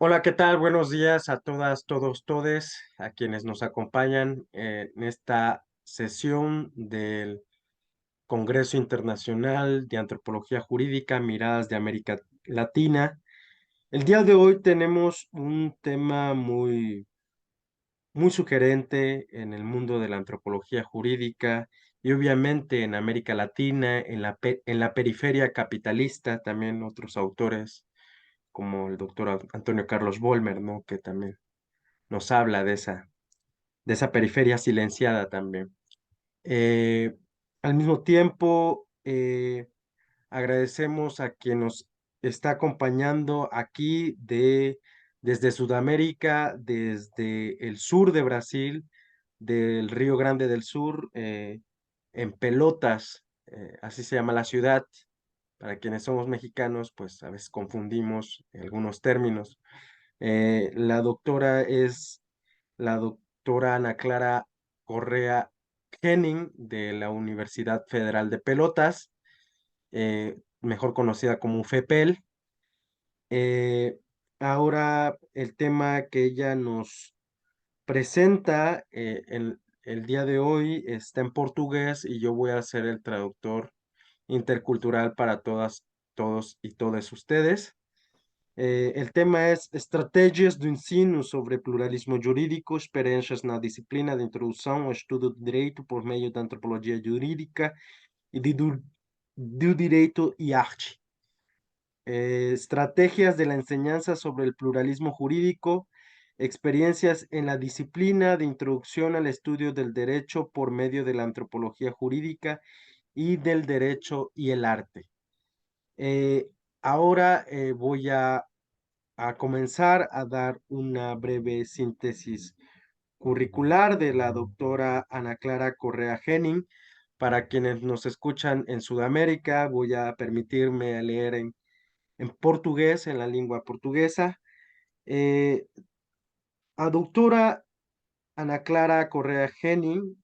Hola, ¿qué tal? Buenos días a todas, todos, todes, a quienes nos acompañan en esta sesión del Congreso Internacional de Antropología Jurídica, Miradas de América Latina. El día de hoy tenemos un tema muy sugerente en el mundo de la antropología jurídica y obviamente en América Latina, en la periferia capitalista, también otros autores como el doctor Antonio Carlos Vollmer, ¿no? Que también nos habla de esa periferia silenciada también. Eh, Al mismo tiempo, agradecemos a quien nos está acompañando aquí desde Sudamérica, desde el sur de Brasil, del Río Grande del Sur, en Pelotas, así se llama la ciudad. Para quienes somos mexicanos, pues a veces confundimos algunos términos. La doctora es la doctora Ana Clara Correa Henning de la Universidad Federal de Pelotas, mejor conocida como FEPEL. Eh, Ahora el tema que ella nos presenta el día de hoy está en portugués y yo voy a ser el traductor intercultural para todas, todos y todas ustedes. El tema es Estratégias do Ensino sobre Pluralismo Jurídico, Experiências na Disciplina de Introdução ao Estudo do Direito por meio da Antropologia Jurídica e do Direito e Arte. Estrategias de la enseñanza sobre el pluralismo jurídico, experiencias en la disciplina de introducción al estudio del derecho por medio de la antropología jurídica y del derecho y el arte. Eh, Ahora voy a comenzar a dar una breve síntesis curricular de la doctora Ana Clara Correa Henning. Para quienes nos escuchan en Sudamérica, voy a permitirme leer en portugués, en la lengua portuguesa. Eh, a doutora Ana Clara Correa Henning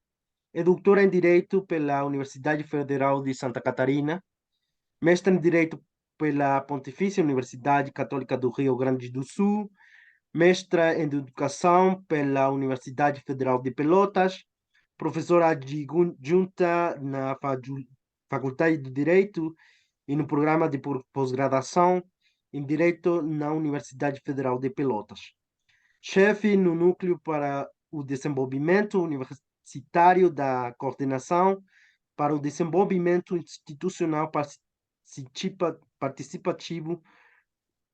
é doutora em Direito pela Universidade Federal de Santa Catarina, mestre em Direito pela Pontifícia Universidade Católica do Rio Grande do Sul, mestra em Educação pela Universidade Federal de Pelotas, professora adjunta na Faculdade de Direito e no programa de pós-graduação em Direito na Universidade Federal de Pelotas. Chefe no Núcleo para o Desenvolvimento Universitário da Coordenação para o Desenvolvimento Institucional Participativo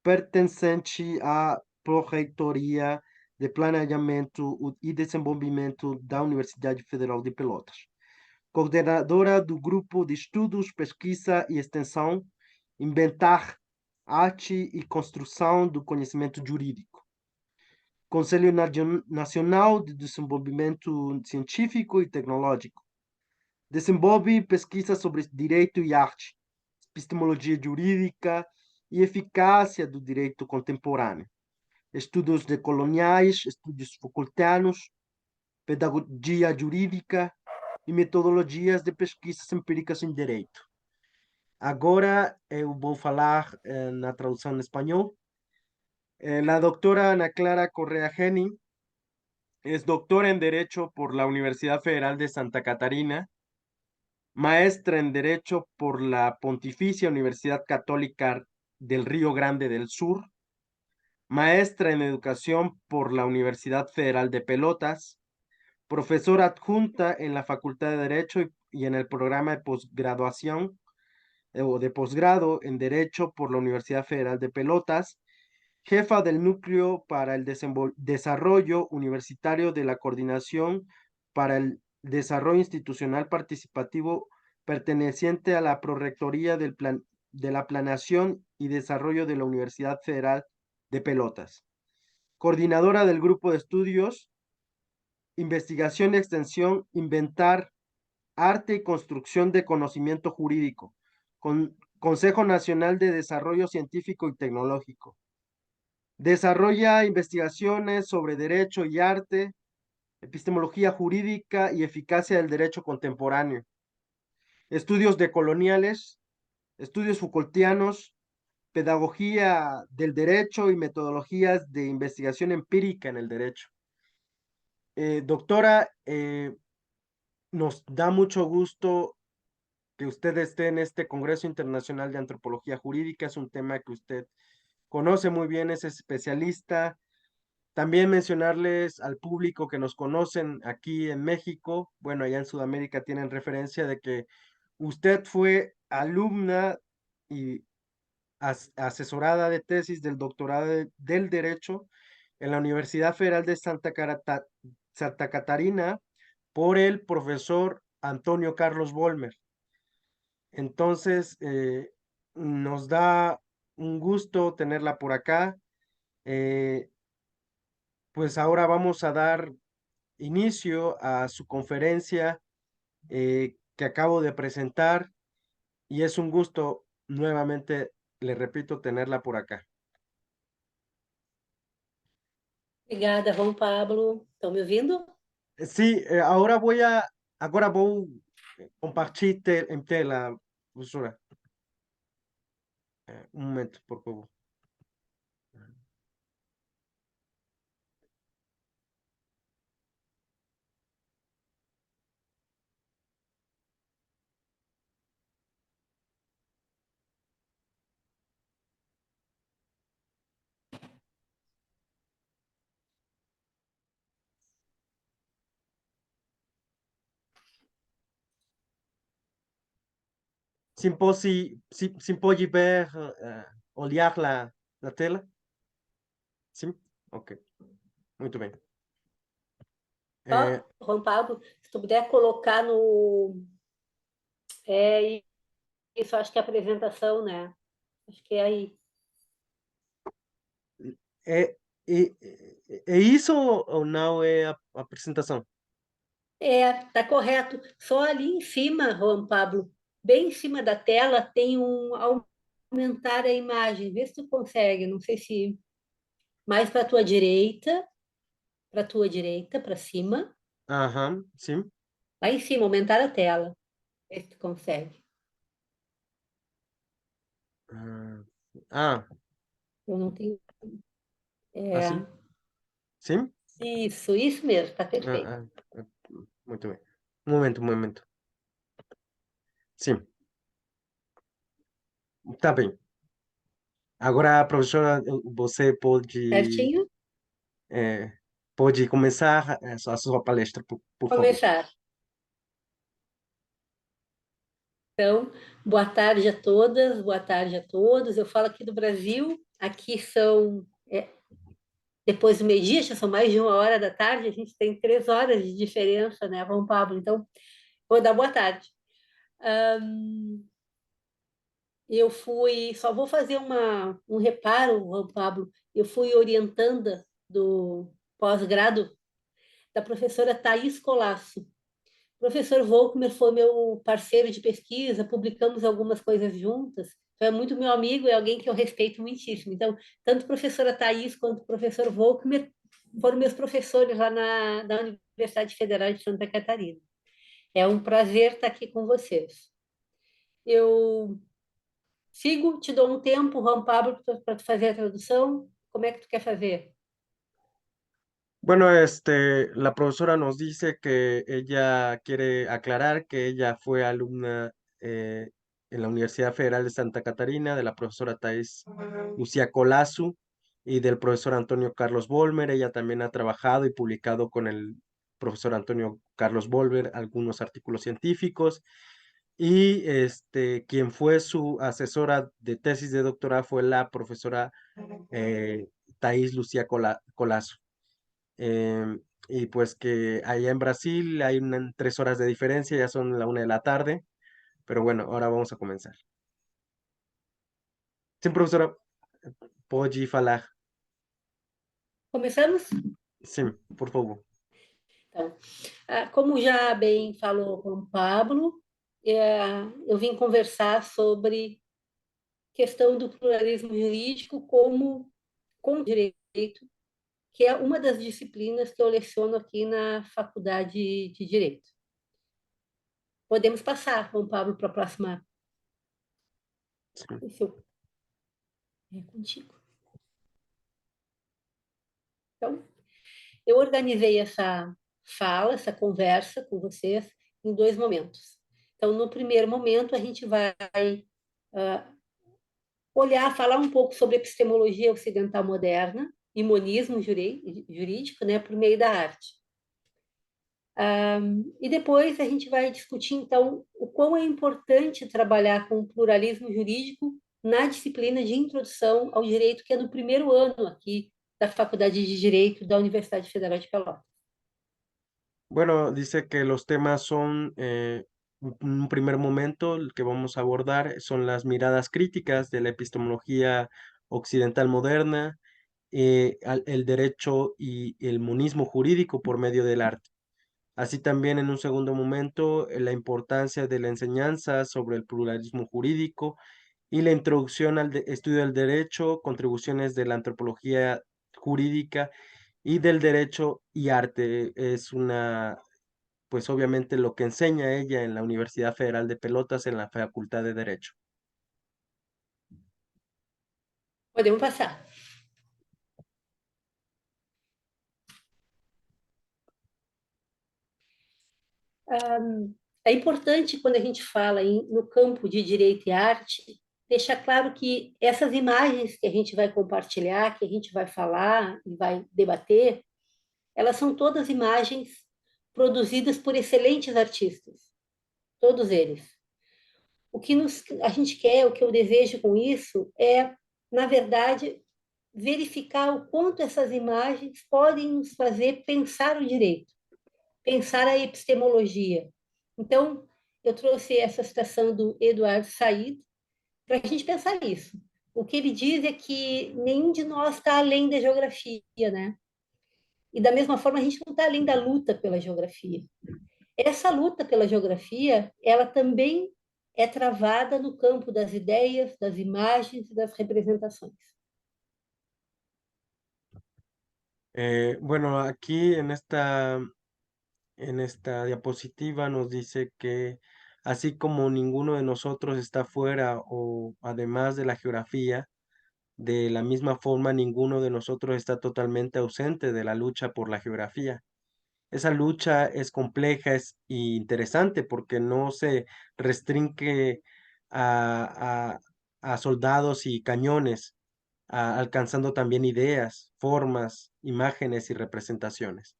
pertencente à Pró-Reitoria de Planejamento e Desenvolvimento da Universidade Federal de Pelotas. Coordenadora do Grupo de Estudos, Pesquisa e Extensão Inventar, Arte e Construção do Conhecimento Jurídico. Conselho Nacional de Desenvolvimento Científico e Tecnológico. Desenvolve pesquisa sobre direito e arte, epistemologia jurídica e eficácia do direito contemporâneo, estudos decoloniais, estudos Foucaultianos, pedagogia jurídica e metodologias de pesquisas empíricas em direito. Agora eu vou falar na tradução em espanhol. La doctora Ana Clara Correa Henning es doctora en Derecho por la Universidad Federal de Santa Catarina, maestra en Derecho por la Pontificia Universidad Católica del Río Grande del Sur, maestra en Educación por la Universidad Federal de Pelotas, profesora adjunta en la Facultad de Derecho y en el programa de posgraduación o de posgrado en Derecho por la Universidad Federal de Pelotas, jefa del Núcleo para el Desarrollo Universitario de la Coordinación para el Desarrollo Institucional Participativo perteneciente a la Prorrectoría de la Planeación y Desarrollo de la Universidad Federal de Pelotas. Coordinadora del Grupo de Estudios, Investigación y Extensión, Inventar, Arte y Construcción de Conocimiento Jurídico, Consejo Nacional de Desarrollo Científico y Tecnológico. Desarrolla investigaciones sobre derecho y arte, epistemología jurídica y eficacia del derecho contemporáneo, estudios decoloniales, estudios Foucaultianos, pedagogía del derecho y metodologías de investigación empírica en el derecho. Doctora, nos da mucho gusto que usted esté en este Congreso Internacional de Antropología Jurídica. Es un tema que usted conoce muy bien, es especialista. También mencionarles al público que nos conocen aquí en México, bueno, allá en Sudamérica tienen referencia de que usted fue alumna y asesorada de tesis del doctorado del Derecho en la Universidad Federal de Santa Catarina por el profesor Antonio Carlos Volmer. Entonces, nos da un gusto tenerla por acá. Eh, pues ahora vamos a dar inicio a su conferencia que acabo de presentar y es un gusto nuevamente, le repito, tenerla por acá. Obrigada, João Pablo. Estão me ouvindo? Sí, ahora voy a compartir en tela, profesora. Un momento, por favor. Sim pode ver, olhar la tela? Sim? Ok, muito bem. Ó, João Pablo, se tu puder colocar no... É isso, acho que é a apresentação, né? Acho que é aí. É, é isso ou não é a apresentação? Tá correto. Só ali em cima, João Pablo, bem em cima da tela, tem um aumentar a imagem. Vê se tu consegue. Não sei se mais para tua direita, para cima. Aham, sim. Lá em cima, aumentar a tela. Vê se tu consegue. Ah, Eu não tenho. assim? É, Sim? isso mesmo, tá perfeito. Ah, ah, muito bem. Um momento, um momento. Sim, tá bem. Agora, professora, você Certinho? eh, pode começar a sua palestra, por favor. Começar. Então, boa tarde a todas, boa tarde a todos. Eu falo aqui do Brasil, aqui são, depois do meio-dia, já são mais de 1 hora da tarde, a gente tem 3 horas de diferença, né, João Pablo? Então, vou dar boa tarde. Só vou fazer um reparo, João Pablo, eu fui orientanda do pós-grado da professora Thais Colasso. O professor Volkmer foi meu parceiro de pesquisa, publicamos algumas coisas juntas, então é muito meu amigo, é alguém que eu respeito muitíssimo. Então, tanto a professora Thais quanto o professor Volkmer foram meus professores lá na Universidade Federal de Santa Catarina. É um prazer estar aqui com vocês. Eu te dou um tempo, Juan Pablo, para tu fazer a tradução. Como é que tu quer fazer? Bueno, la profesora nos dice que ella quiere aclarar que ella fue alumna en la Universidad Federal de Santa Catarina de la profesora Thais Lucía Colasu y del profesor Antonio Carlos Volmer. Ella también ha trabajado y publicado con el profesor Antonio Carlos Volmer algunos artículos científicos y quien fue su asesora de tesis de doctorado fue la profesora Thais Lucía Colasu. Y pues que allá en Brasil hay 3 horas de diferencia, ya son la 1 de la tarde, pero bueno, ahora vamos a comenzar. Sim, professora, pode falar. Começamos? Sim, por favor. Então, como já bem falou Juan Pablo, eu vim conversar sobre questão do pluralismo jurídico como com direito, que é uma das disciplinas que eu leciono aqui na Faculdade de Direito. Podemos passar, Juan Pablo, para a próxima. Sim. É contigo. Então, eu organizei essa fala, essa conversa com vocês em dois momentos. Então, no primeiro momento, a gente vai olhar, falar um pouco sobre epistemologia ocidental moderna e monismo jurídico, né, por meio da arte. E depois a gente vai discutir, então, o quão é importante trabalhar com o pluralismo jurídico na disciplina de introdução ao direito, que é no primeiro ano aqui da Faculdade de Direito da Universidade Federal de Pelotas. Bueno, dice que los temas son, en un primer momento, el que vamos a abordar son las miradas críticas de la epistemología occidental moderna, el derecho y el monismo jurídico por medio del arte. Así también en un segundo momento, la importancia de la enseñanza sobre el pluralismo jurídico y la introducción al estudio del derecho, contribuciones de la antropología jurídica y del derecho y arte. Es una, pues obviamente lo que enseña ella en la Universidad Federal de Pelotas en la Facultad de Derecho. Podemos passar. É importante, quando a gente fala no campo de direito e arte, deixar claro que essas imagens que a gente vai compartilhar, que a gente vai falar e vai debater, elas são todas imagens produzidas por excelentes artistas, todos eles. O que a gente quer, o que eu desejo com isso é, na verdade, verificar o quanto essas imagens podem nos fazer pensar o direito, pensar a epistemologia. Então, eu trouxe essa citação do Eduardo Said para a gente pensar isso. O que ele diz é que nenhum de nós está além da geografia, né? E da mesma forma, a gente não está além da luta pela geografia. Essa luta pela geografia, ela também é travada no campo das ideias, das imagens e das representações. Bueno, aquí en esta diapositiva nos dice que así como ninguno de nosotros está fuera o además de la geografía, de la misma forma ninguno de nosotros está totalmente ausente de la lucha por la geografía. Esa lucha es compleja y interesante porque no se restringe a, a soldados y cañones, alcanzando también ideas, formas, imágenes y representaciones.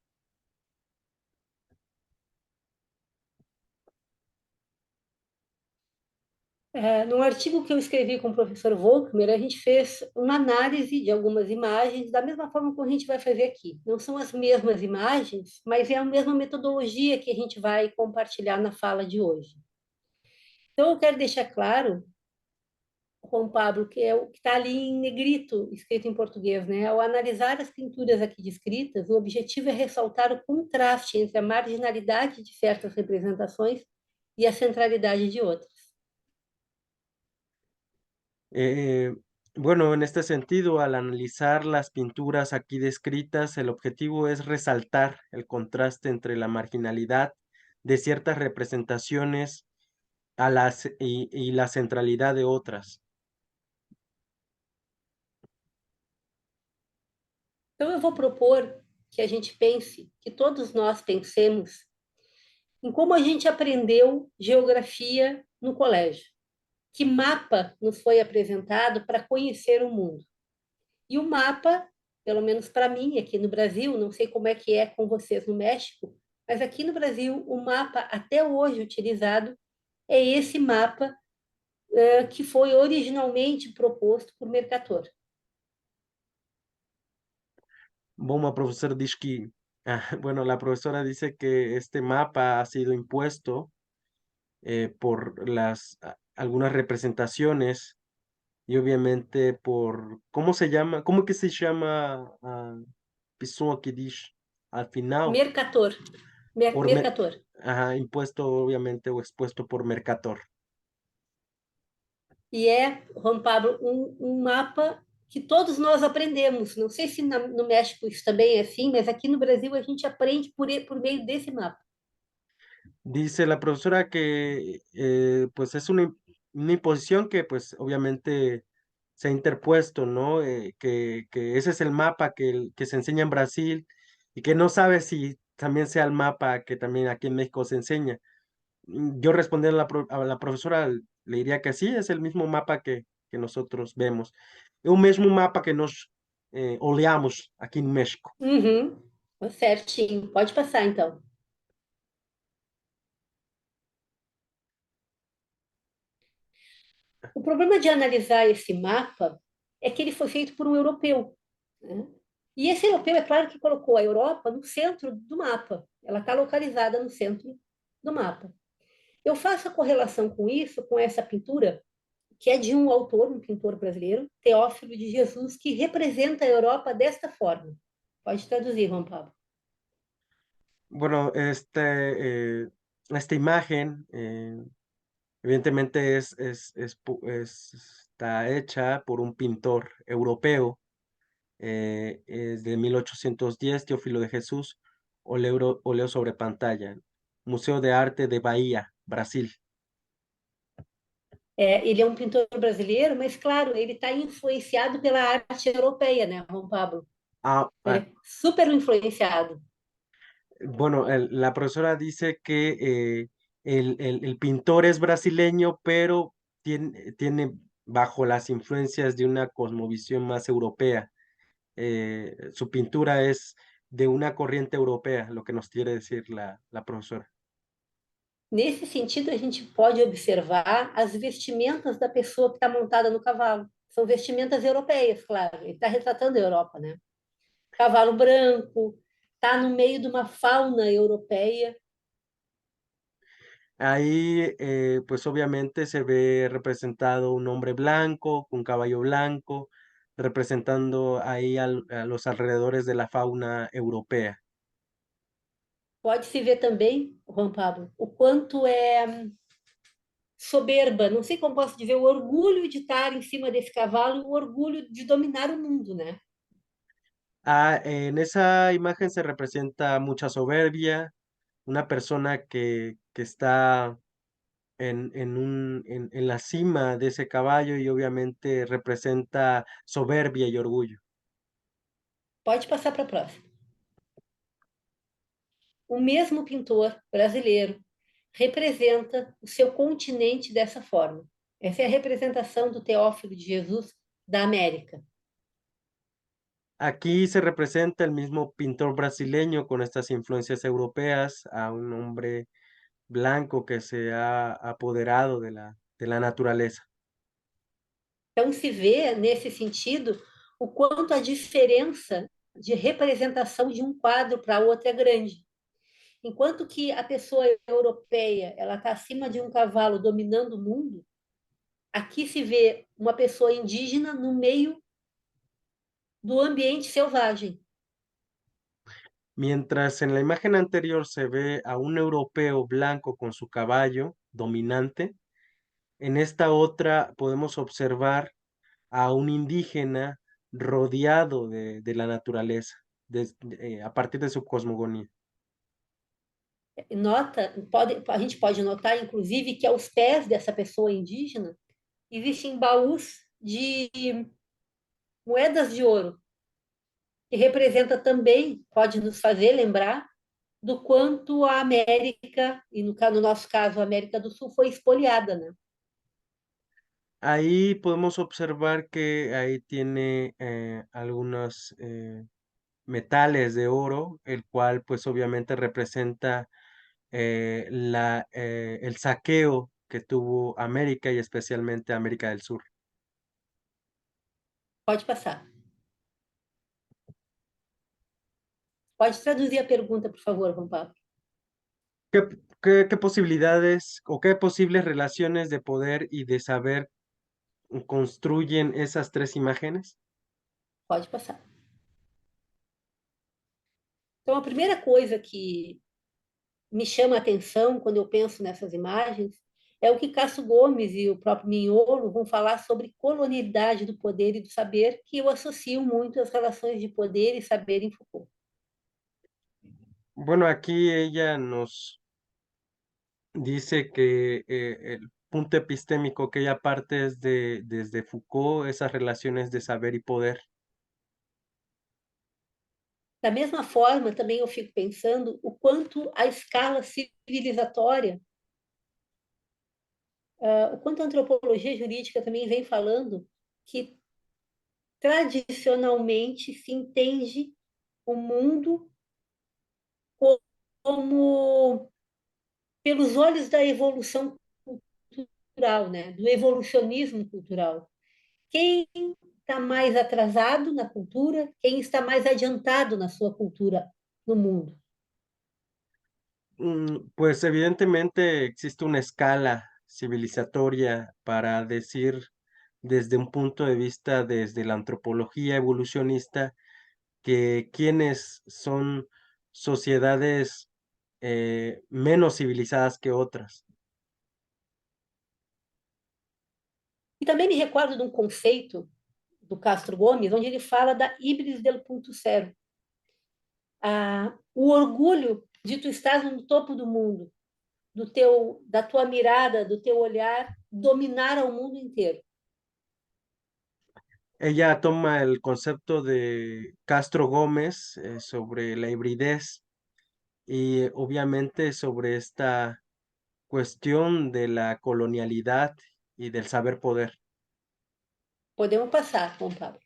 Num artigo que eu escrevi com o professor Volkmer, a gente fez uma análise de algumas imagens, da mesma forma como a gente vai fazer aqui. Não são as mesmas imagens, mas é a mesma metodologia que a gente vai compartilhar na fala de hoje. Então, eu quero deixar claro, Juan Pablo, que é o que está ali em negrito, escrito em português, né? Ao analisar as pinturas aqui descritas, o objetivo é ressaltar o contraste entre a marginalidade de certas representações e a centralidade de outras. Eh, bueno, en este sentido, al analizar las pinturas aquí descritas, el objetivo es resaltar el contraste entre la marginalidad de ciertas representaciones y la centralidad de otras. Então, eu vou propor que a gente pense, que todos nós pensemos em como a gente aprendeu geografia no colégio. Que mapa nos foi apresentado para conhecer o mundo? E o mapa, pelo menos para mim, aqui no Brasil, não sei como é que é com vocês no México, mas aqui no Brasil, o mapa até hoje utilizado é esse mapa que foi originalmente proposto por Mercator. Bueno, profesor dice que, bueno, la profesora dice que este mapa ha sido impuesto por algunas representaciones y obviamente por, ¿cómo se llama? ¿Cómo que se llama pessoa que diz al final? Mercator. Por Mercator. impuesto obviamente o expuesto por Mercator. E é, Juan Pablo, um mapa que todos nós aprendemos. Não sei se no México isso também é assim, mas aqui no Brasil a gente aprende por meio desse mapa. Dice la profesora que pues es una imposición que pues obviamente se ha interpuesto, ¿no? Que ese es el mapa que se enseña en Brasil y que no sabe si también sea el mapa que también aquí en México se enseña. Yo respondí a a la profesora, le diría que sí, es el mismo mapa que nosotros vemos. É o mesmo mapa que nós olhamos aqui no México. Uhum, certinho. Pode passar, então. O problema de analisar esse mapa é que ele foi feito por um europeu, né? E esse europeu, é claro que colocou a Europa no centro do mapa. Ela está localizada no centro do mapa. Eu faço a correlação com isso, com essa pintura, que é de um autor, um pintor brasileiro, Teófilo de Jesus, que representa a Europa desta forma. Pode traduzir, Juan Pablo. Bueno, esta imagen evidentemente está hecha por un pintor europeo, es de 1810, Teófilo de Jesús, óleo sobre pantalla, Museo de Arte de Bahia, Brasil. Ele é um pintor brasileiro, mas, claro, ele está influenciado pela arte europeia, né, Juan Pablo? Ah, Ele ah, é super influenciado. bueno, la profesora dice que el pintor es brasileño, pero tiene bajo las influencias de una cosmovisión más europea. Su pintura es de una corriente europea, lo que nos quiere decir la profesora. Nesse sentido, a gente pode observar as vestimentas da pessoa que está montada no cavalo. São vestimentas europeias, claro. Ele está retratando a Europa, né? Cavalo branco, está no meio de uma fauna europeia. Ahí, pues obviamente se ve representado un hombre blanco, con caballo blanco, representando ahí a los alrededores de la fauna europea. Pode-se ver também, Juan Pablo, o quanto é soberba, não sei como posso dizer, o orgulho de estar em cima desse cavalo, o orgulho de dominar o mundo, né? Ah, en esa imagen se representa mucha soberbia, una persona que está en la cima de ese caballo y obviamente representa soberbia y orgullo. Pode passar para a próxima. O mesmo pintor brasileiro representa o seu continente dessa forma. Essa é a representação do Teófilo de Jesus da América. Aquí se representa el mismo pintor brasileño con estas influencias europeas a un hombre blanco que se ha apoderado de la naturaleza. Então, se vê, nesse sentido, o quanto a diferença de representação de um quadro para outro é grande. Enquanto que a pessoa europeia ela está acima de um cavalo dominando o mundo, aqui se vê uma pessoa indígena no meio do ambiente selvagem. Mientras en la imagen anterior se ve a un europeo blanco con su caballo dominante, en esta otra podemos observar a un indígena rodeado de la naturaleza, a partir de su cosmogonía. A gente pode notar, inclusive, que aos pés dessa pessoa indígena existem baús de moedas de ouro, que representa também, pode nos fazer lembrar do quanto a América, e no nosso caso a América do Sul, foi espoliada, né? Ahí podemos observar que ahí tiene algunos metales de oro, el cual pues obviamente representa el saqueo que tuvo América y especialmente América del Sur. Pode passar. Pode traduzir a pergunta, por favor, Juan Pablo. Qué posibilidades o qué posibles relaciones de poder y de saber construyen esas tres imágenes? Pode passar. Então, a primeira coisa que me chama a atenção quando eu penso nessas imagens é o que Cássio Gomes e o próprio Mignolo vão falar sobre colonialidade do poder e do saber, que eu associo muito às relações de poder e saber em Foucault. Bueno, aquí ella nos dice que punto epistémico que ya partes desde Foucault, esas relaciones de saber y poder. Da mesma forma, também eu fico pensando o quanto a escala civilizatória, o quanto a antropologia jurídica também vem falando que tradicionalmente se entende o mundo como pelos olhos da evolução cultural, né? Do evolucionismo cultural. Quem está mais atrasado na cultura, quem está mais adiantado na sua cultura no mundo. Pues evidentemente existe una escala civilizatoria para decir desde un punto de vista desde la antropología evolucionista que quienes son sociedades menos civilizadas que otras. E também me recordo de um conceito do Castro Gomes, onde ele fala da híbris del punto zero. O orgulho de tu estar no topo do mundo, da tua mirada, do teu olhar, dominar ao mundo inteiro. Ella toma el concepto de Castro Gómez sobre la hibridez y obviamente sobre esta cuestión de la colonialidad y del saber poder. Podemos passar, Juan Pablo.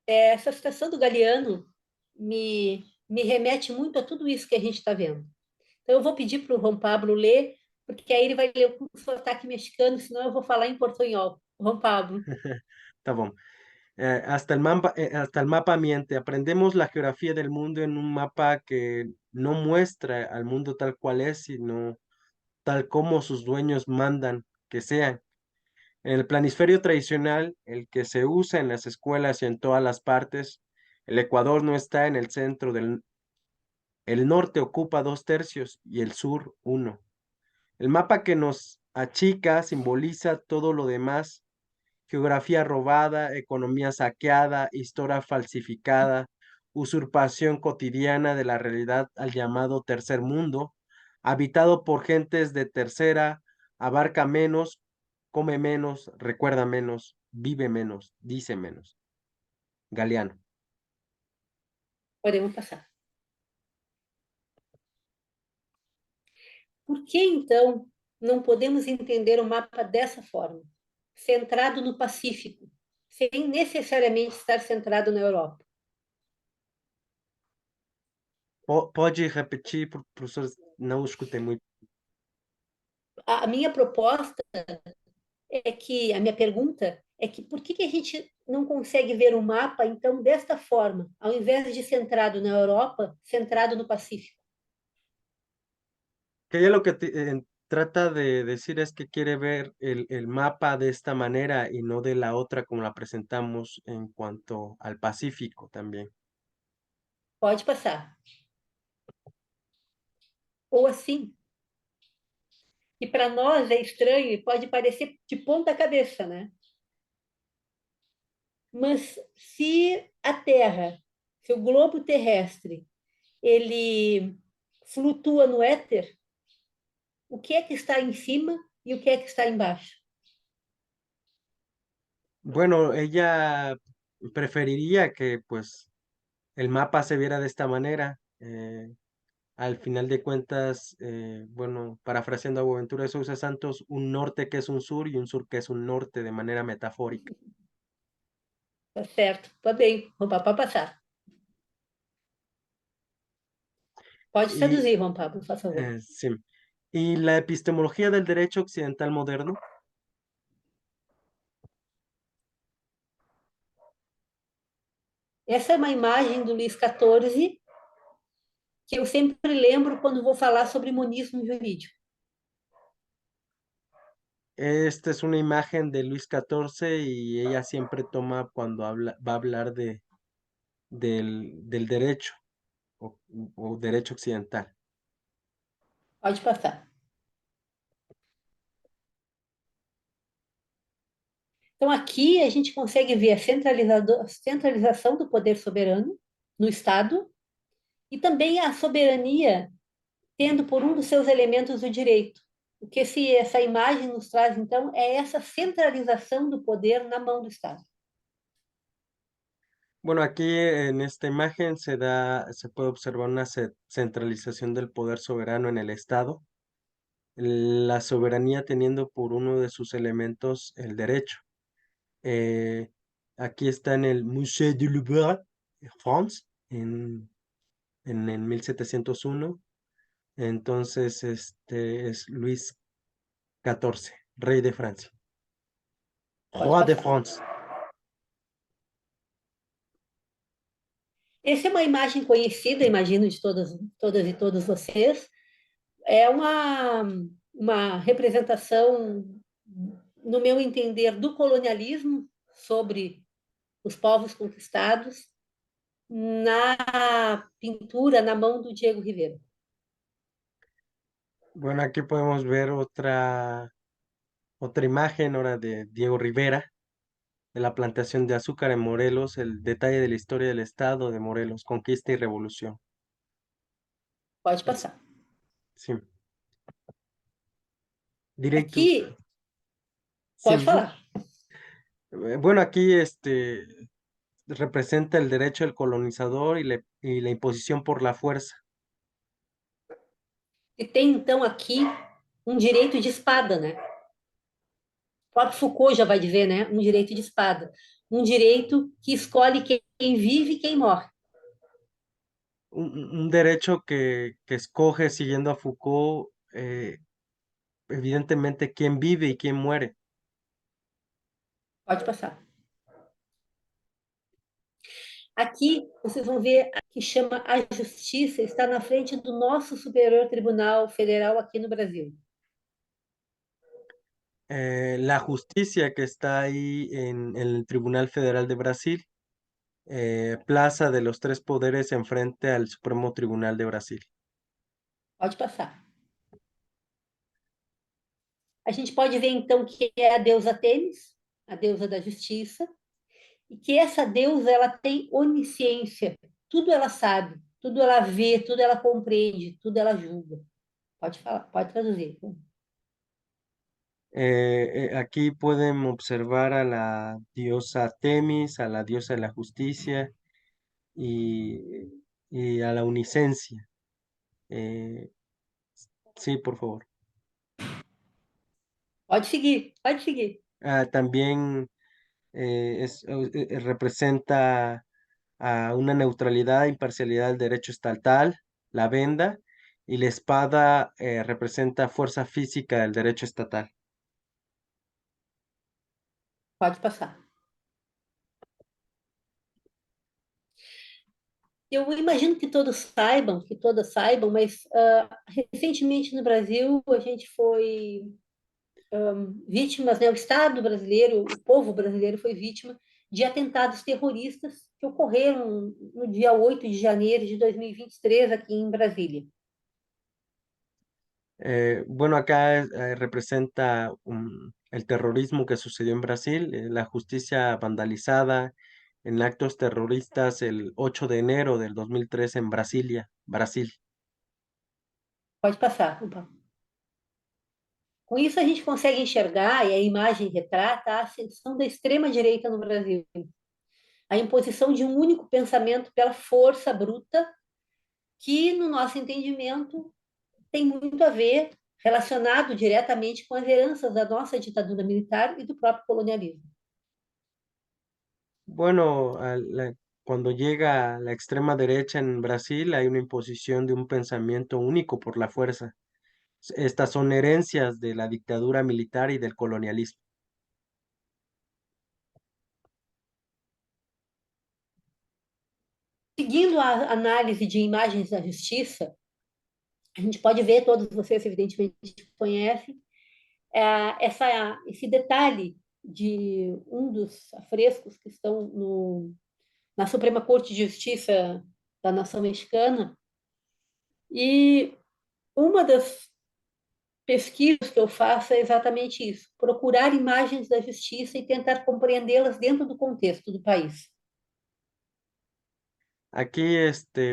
Essa citação do Galeano me remete muito a tudo isso que a gente está vendo. Então, eu vou pedir para o Juan Pablo ler, porque aí ele vai ler com sotaque mexicano, senão eu vou falar em portunhol. Juan Pablo. Tá bom. Hasta el mapa miente. Aprendemos la geografía del mundo en un mapa que no muestra al mundo tal cual es, sino tal como sus dueños mandan que sean. En el planisferio tradicional, el que se usa en las escuelas y en todas las partes, el Ecuador no está en el centro el norte ocupa 2/3 y el sur 1. El mapa que nos achica simboliza todo lo demás: geografía robada, economía saqueada, historia falsificada, usurpación cotidiana de la realidad al llamado tercer mundo, habitado por gentes de tercera, abarca menos, come menos, recuerda menos, vive menos, dice menos. Galeano. Podemos passar. Por que, então, não podemos entender o mapa dessa forma, centrado no Pacífico, sem necessariamente estar centrado na Europa? Pode repetir, professor? Não escutei muito. A minha proposta a minha pergunta é que por que a gente não consegue ver o mapa, então, desta forma, ao invés de centrado na Europa, centrado no Pacífico? Que ella lo que trata de decir es que quiere ver el mapa de esta manera y no de la otra como la presentamos en cuanto al Pacífico también. Pode passar. Ou assim, que para nós é estranho e pode parecer de ponta cabeça, né? Mas se a Terra, se o globo terrestre, ele flutua no éter, o que é que está em cima e o que é que está embaixo? Bueno, ella preferiría que pues el mapa se viera de esta manera. Al final de cuentas, bueno, parafraseando a Boaventura de Sousa Santos, un norte que es un sur y un sur que es un norte de manera metafórica. Tá certo, tá bem, vamos para passar. Pode Y traduzir, Juan Pablo, por favor. sí. Y la epistemología del derecho occidental moderno. Essa é uma imagem do Luís XIV que eu sempre lembro quando vou falar sobre monismo jurídico. Esta es una imagen de Luis XIV y ella siempre toma cuando va a hablar del derecho o derecho occidental. Pode passar. Então, aqui a gente consegue ver a centralização do poder soberano no Estado E também a soberania, tendo por um dos seus elementos o direito. O que essa imagem nos traz, então, é essa centralização do poder na mão do Estado. Bueno, aquí en esta imagen se puede observar una centralización del poder soberano en el Estado, la soberanía teniendo por uno de sus elementos el derecho. Eh, Aquí está en el Musée du Louvre, France, en el 1701. Entonces, este es Luis XIV, rey de Francia. Pode Roi de passar. France. Essa é uma imagem conhecida, imagino, de todas e todos vocês. É uma representação, no meu entender, do colonialismo sobre os povos conquistados na pintura, na mão do Diego Rivera. Bueno, aquí podemos ver otra imagen ahora de Diego Rivera, de la plantación de azúcar en Morelos, el detalle de la historia del estado de Morelos, conquista y revolución. Pode Es- passar. sí, directo. Aqui, Sí, pode falar. bueno, aquí representa el derecho del colonizador y la imposición por la fuerza. E tem, então, aqui um direito de espada, né? O próprio Foucault já vai dizer, né? Um direito de espada. Um direito que escolhe quem vive e quem morre. Un derecho que escoge, siguiendo a Foucault, evidentemente quién vive y quién muere. Pode passar. Aqui vocês vão ver que chama a justiça, está na frente do nosso Superior Tribunal Federal aqui no Brasil. La justicia que está ahí en el Tribunal Federal de Brasil, plaza de los tres poderes enfrente al Supremo Tribunal de Brasil. Pode passar. A gente pode ver então que é a deusa Tênis, a deusa da justiça, e que essa deusa ela tem onisciência, tudo ela sabe, tudo ela vê, tudo ela compreende, tudo ela julga. Pode falar, pode traduzir. Aquí pueden observar a la diosa Temis, a la diosa de la justicia y, y a la unicencia. Eh, sí, por favor. Pode seguir, pode seguir. También representa a una neutralidad, imparcialidad del derecho estatal, la venda, y la espada representa fuerza física del derecho estatal. Pode passar. Eu imagino que todos saibam, que todas saibam, mas recentemente no Brasil a gente foi vítimas, né? O Estado brasileiro, o povo brasileiro foi vítima de atentados terroristas que ocorreram no dia 8 de janeiro de 2023 aqui em Brasília. Bueno, acá representa el terrorismo que sucedió en Brasil, la justicia vandalizada en actos terroristas el 8 de enero del 2003 en Brasilia, Brasil. Pode passar. Opa. Com isso, a gente consegue enxergar, e a imagem retrata, a ascensão da extrema-direita no Brasil. A imposição de um único pensamento pela força bruta, que, no nosso entendimento, tem muito a ver, relacionado diretamente com as heranças da nossa ditadura militar e do próprio colonialismo. Bueno, cuando llega la extrema derecha en Brasil hay una imposición de un pensamiento único por la fuerza. Estas son herencias de la dictadura militar y del colonialismo. Seguindo a análise de imagens da justiça, a gente pode ver, todos vocês evidentemente conhecem, esse detalhe de um dos afrescos que estão na Suprema Corte de Justiça da nação mexicana. E uma das pesquisas que eu faço é exatamente isso: procurar imagens da justiça e tentar compreendê-las dentro do contexto do país. Aquí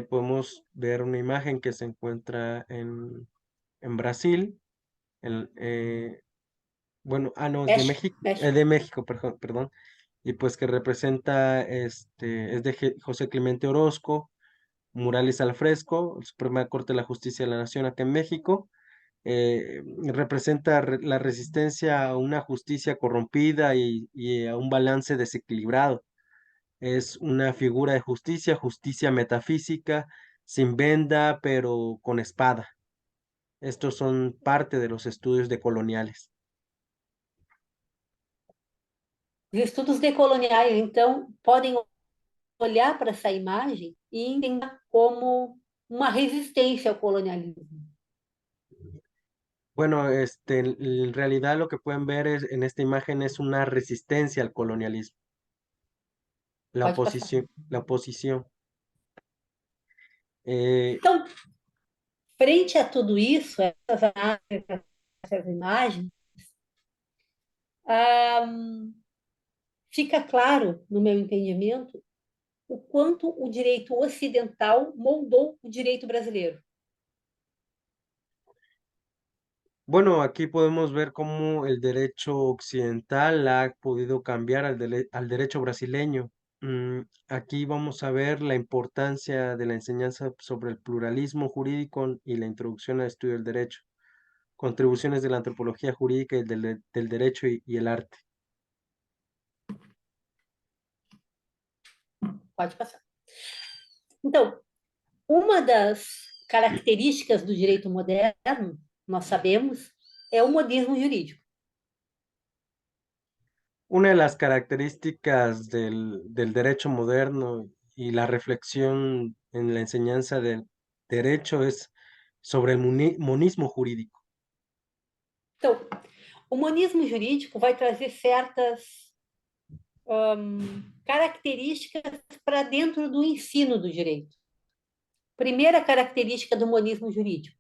podemos ver una imagen que se encuentra en Brasil. en- eh, bueno, no, es México, México. de México, perdón. Y pues que representa, es de José Clemente Orozco, murales al fresco, Suprema Corte de la Justicia de la Nación acá en México. Representa la resistencia a una justicia corrompida y a un balance desequilibrado. Es una figura de justicia, justicia metafísica, sin venda, pero con espada. Estos son parte de los estudios decoloniales. Os estudos decoloniais, então, podem olhar para essa imagem e entender como uma resistência ao colonialismo. Bueno, en realidad lo que pueden ver en esta imagen es una resistencia al colonialismo, Pode passar. la oposición. Eh, Então, frente a tudo isso, essas análises, essas imagens, ah, fica claro, no meu entendimento, o quanto o direito ocidental moldou o direito brasileiro. bueno, aquí podemos ver cómo el derecho occidental ha podido cambiar al derecho brasileño. Aquí vamos a ver la importancia de la enseñanza sobre el pluralismo jurídico y la introducción al estudio del derecho, contribuciones de la antropología jurídica y del derecho y el arte. Pode passar. Então, uma das características do direito moderno, nós sabemos, é o modismo jurídico. Una de las características del derecho moderno y la reflexión en la enseñanza del derecho es sobre el monismo jurídico. Então, o monismo jurídico vai trazer certas características para dentro do ensino do direito. Primeira característica do monismo jurídico: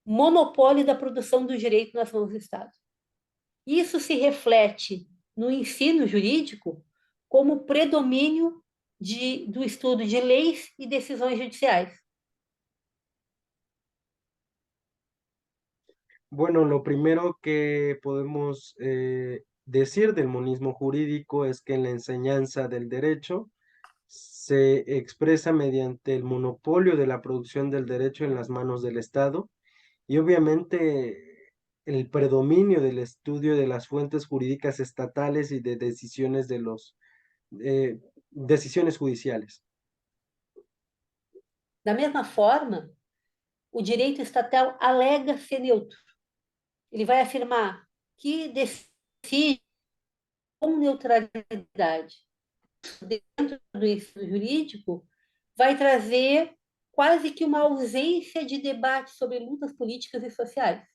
monopólio da produção do direito nas mãos do Estado. Isso se reflete no ensino jurídico como predomínio do estudo de leis e decisões judiciais. Bueno, lo primero que podemos decir del monismo jurídico es que en la enseñanza del derecho se expresa mediante el monopolio de la producción del derecho en las manos del Estado y obviamente el predominio del estudio de las fuentes jurídicas estatales y de decisiones decisiones judiciales. Da mesma forma, o direito estatal alega ser neutro. Ele vai afirmar que decide com neutralidade dentro do ensino jurídico vai trazer quase que uma ausência de debate sobre lutas políticas e sociais.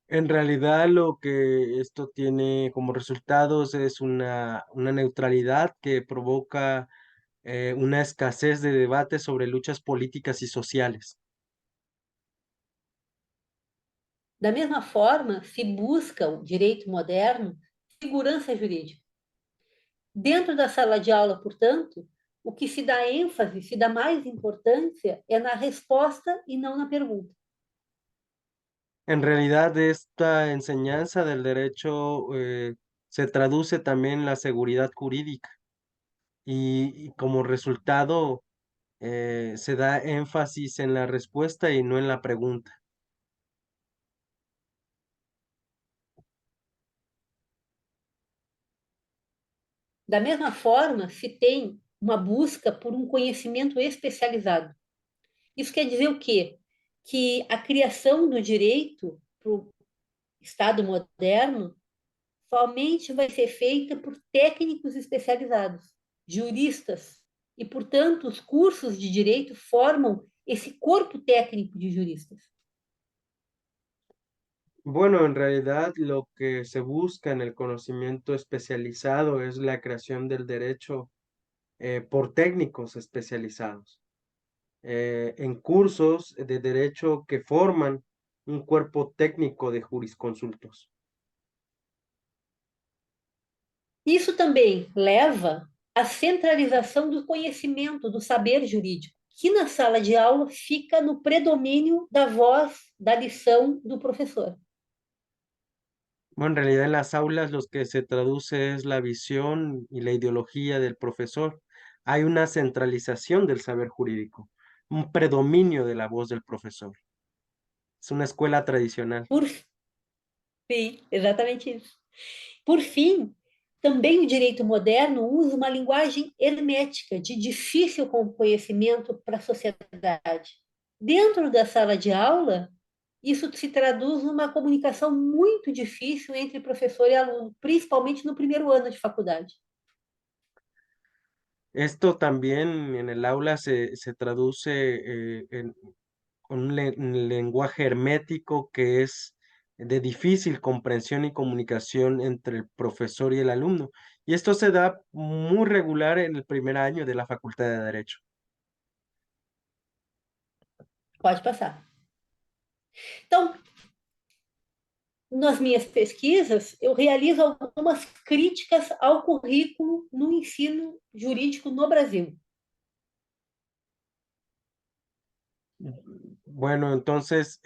En realidad lo que esto tiene como resultados es una neutralidad que provoca una escasez de debate sobre luchas políticas y sociales. Da mesma forma, se busca o direito moderno segurança jurídica. Dentro da sala de aula, portanto, o que se dá ênfase, se dá mais importância, é na resposta e não na pergunta. En realidad esta enseñanza del derecho se traduce también en la seguridad jurídica y como resultado se da énfasis en la respuesta y no en la pregunta. Da mesma forma, se tem uma busca por um conhecimento especializado. Isso quer dizer o quê? Que a criação do direito para o Estado moderno somente vai ser feita por técnicos especializados, juristas. E, portanto, os cursos de direito formam esse corpo técnico de juristas. Bueno, en realidad lo que se busca en el conocimiento especializado es la creación del derecho por técnicos especializados en cursos de derecho que forman un cuerpo técnico de jurisconsultos. Isso também leva a centralização do conhecimento, do saber jurídico, que na sala de aula fica no predomínio da voz, da lição do professor. Bueno, en realidad en las aulas lo que se traduce es la visión y la ideología del profesor. Hay una centralização del saber jurídico, un predominio de la voz del profesor. Es una escuela tradicional. Por fim, exatamente isso. Por fim, também o direito moderno usa uma linguagem hermética, de difícil conhecimento para a sociedade. Dentro da sala de aula, isso se traduz numa comunicação muito difícil entre professor e aluno, principalmente no primeiro ano de faculdade. Esto también en el aula se traduce con un lenguaje hermético que es de difícil comprensión y comunicación entre el profesor y el alumno. Y esto se da muy regular en el primer año de la Facultad de Derecho. Pode passar. Então, nas minhas pesquisas, eu realizo algumas críticas ao currículo no ensino jurídico no Brasil. Bueno, entonces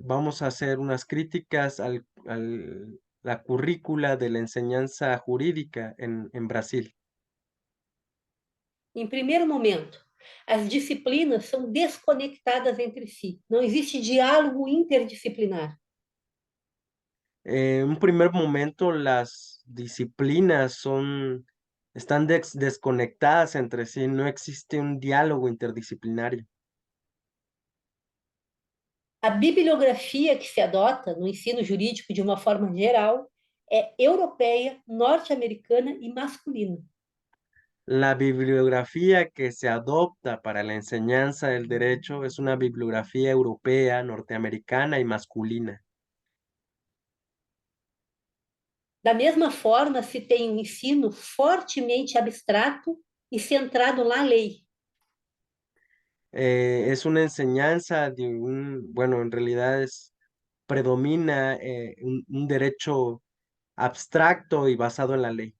vamos a hacer unas críticas la currícula de la enseñanza jurídica en Brasil. Em primeiro momento, as disciplinas são desconectadas entre si. Não existe diálogo interdisciplinar. En un primer momento, las disciplinas están desconectadas entre sí, no existe un diálogo interdisciplinario. A bibliografia que se adota no ensino jurídico de uma forma geral é europeia, norte-americana e masculina. La bibliografía que se adopta para la enseñanza del derecho es una bibliografía europea, norteamericana y masculina. Da mesma forma, se tem um ensino fortemente abstrato e centrado na lei. Es una enseñanza bueno, en realidad predomina un derecho abstracto y basado en la ley.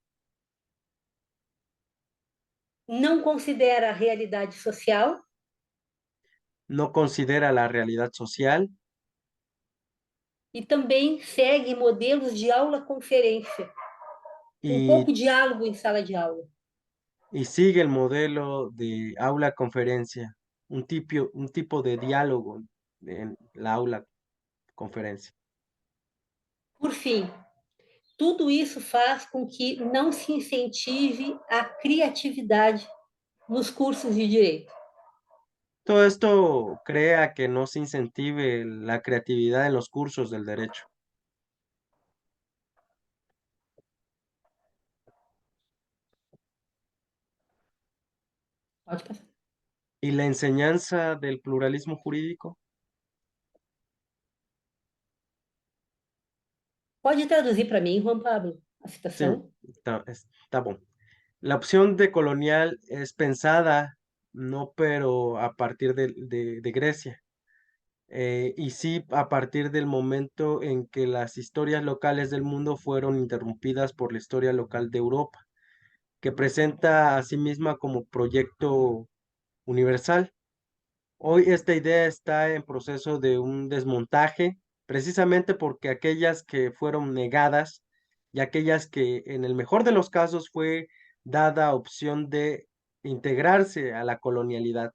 Não considera a realidade social No considera la realidad social e também segue modelos de aula-conferência, com y, pouco diálogo em sala de aula. y sigue el modelo de aula-conferencia, un tipo de diálogo en la aula-conferencia. Por fim, tudo isso faz com que não se incentive a criatividade nos cursos de direito. Todo esto crea que no se incentive la creatividad en los cursos del derecho. Pode passar. ¿Y la enseñanza del pluralismo jurídico? Pode traduzir para mim, Juan Pablo, a Sí, citação? está bueno. La opción de colonial es pensada, no pero a partir de Grecia, y sí a partir del momento en que las historias locales del mundo fueron interrumpidas por la historia local de Europa, que presenta a sí misma como proyecto universal. Hoy esta idea está en proceso de un desmontaje, precisamente porque aquellas que fueron negadas y aquellas que en el mejor de los casos fue dada opción de integrarse a la colonialidad.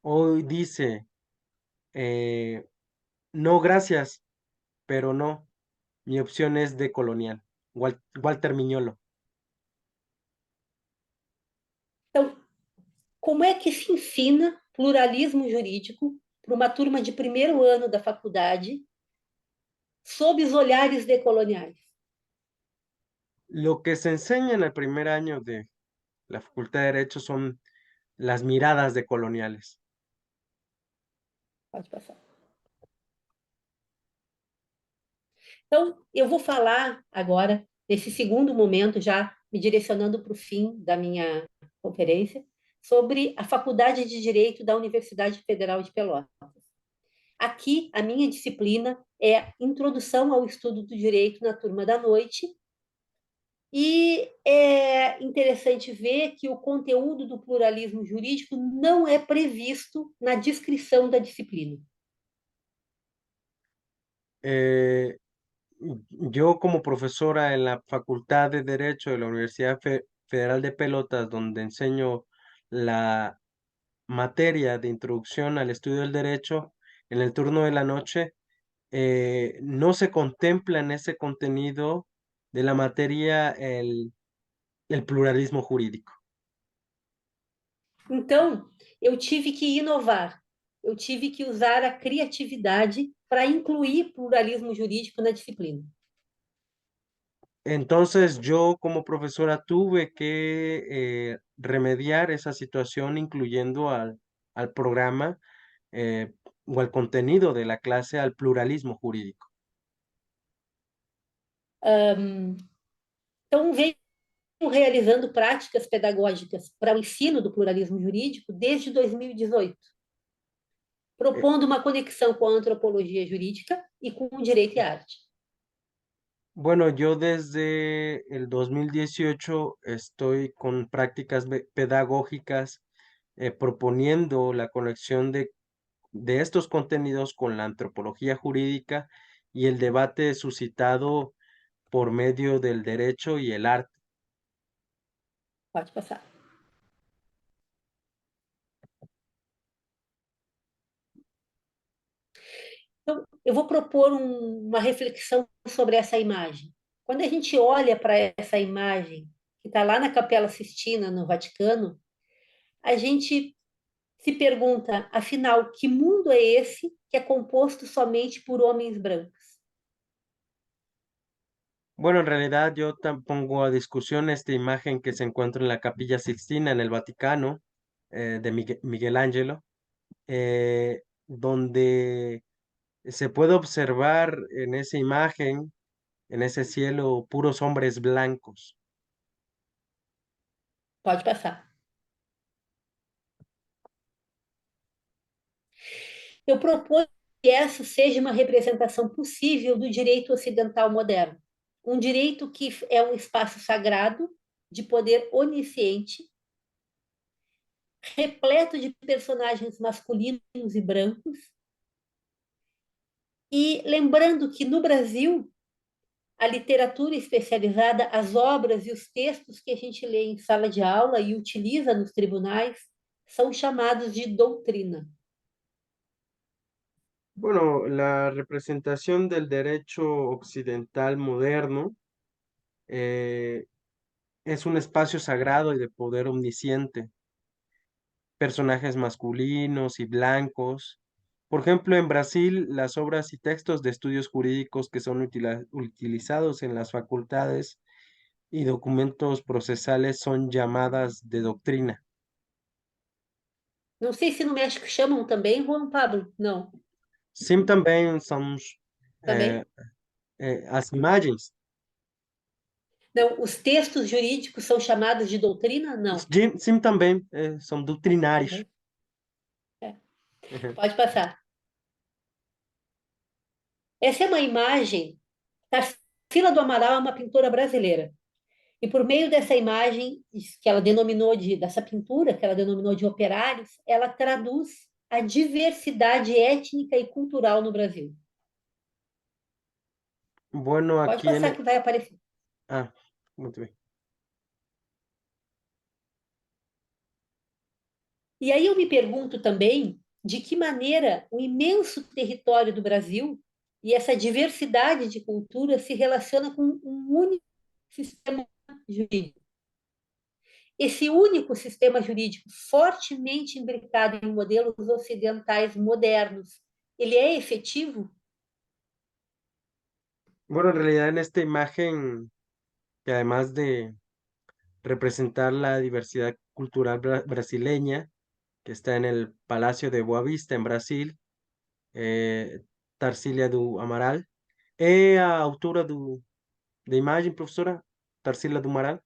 Hoy dice, no, gracias, pero no, mi opción es de colonial. Walter Miñolo. Então, como é que se ensina pluralismo jurídico para uma turma de primeiro ano da faculdade sob os olhares decoloniais? Lo que se enseña en el primer año de la Facultad de Derecho son las miradas de coloniales. Pode passar. Então, eu vou falar agora, nesse segundo momento, já me direcionando para o fim da minha conferência, sobre a Faculdade de Direito da Universidade Federal de Pelotas. Aqui, a minha disciplina é Introdução ao Estudo do Direito na turma da noite, E é interessante ver que o conteúdo do pluralismo jurídico não é previsto na descrição da disciplina. Eh, yo como profesora en la Facultad de Derecho de la Universidad Federal de Pelotas, donde enseño la materia de introducción al estudio del derecho, en el turno de la noche, no se contempla en ese contenido de la materia el pluralismo jurídico. Então, eu tive que inovar, eu tive que usar a criatividade para incluir pluralismo jurídico na disciplina. Entonces yo como profesora tuve que remediar esa situación incluyendo al programa eh, o al contenido de la clase al pluralismo jurídico. Então, venho realizando práticas pedagógicas para o ensino do pluralismo jurídico desde 2018, Eh, propondo uma conexão com a antropologia jurídica e com o direito e arte. Bueno, yo desde el 2018 estoy con prácticas pedagógicas proponiendo la conexión de estos contenidos con la antropología jurídica y el debate suscitado por medio del derecho y el arte. Pode passar. Então, eu vou propor uma reflexão sobre essa imagem. Quando a gente olha para essa imagem que está lá na Capela Sistina, no Vaticano, a gente se pergunta, afinal, que mundo é esse que é composto somente por homens brancos? Bueno, en realidad yo pongo a discusión esta imagen que se encuentra en la Capilla Sixtina en el Vaticano de Miguel Ángelo, donde se puede observar en esa imagen, en ese cielo, puros hombres blancos. Pode passar. Eu proponho que essa seja uma representação possível do direito ocidental moderno. Um direito que é um espaço sagrado, de poder onisciente, repleto de personagens masculinos e brancos. E lembrando que no Brasil, a literatura especializada, as obras e os textos que a gente lê em sala de aula e utiliza nos tribunais são chamados de doutrina. Bueno, la representación del derecho occidental moderno eh, es un espacio sagrado y de poder omnisciente, personajes masculinos y blancos. Por ejemplo, en Brasil, las obras y textos de estudios jurídicos que son utilizados en las facultades y documentos procesales son llamadas de doctrina. Não sei se no México chamam também, Juan Pablo. Não, Sim também são também. as imagens. Não, os textos jurídicos são chamados de doutrina? Não, Sim também são doutrinários. também. É. Uhum. Pode passar. Essa é uma imagem. Tarsila do Amaral é uma pintora brasileira. E por meio dessa imagem, que ela denominou dessa pintura, que ela denominou de operários, ela traduz a diversidade étnica e cultural no Brasil. Bueno, Pode aquí passar en... que vai aparecer. Ah, muy bien. E aí eu me pergunto também de que maneira o imenso território do Brasil e essa diversidade de culturas se relaciona com um único sistema jurídico. Esse único sistema jurídico, fortemente imbricado em modelos ocidentais modernos, ele é efetivo? Bueno, en realidad en esta imagen, que además de representar la diversidad cultural brasileña, que está en el Palacio de Boa Vista, en Brasil, Tarsila do Amaral, é a autora da imagem, professora? Tarsila do Amaral?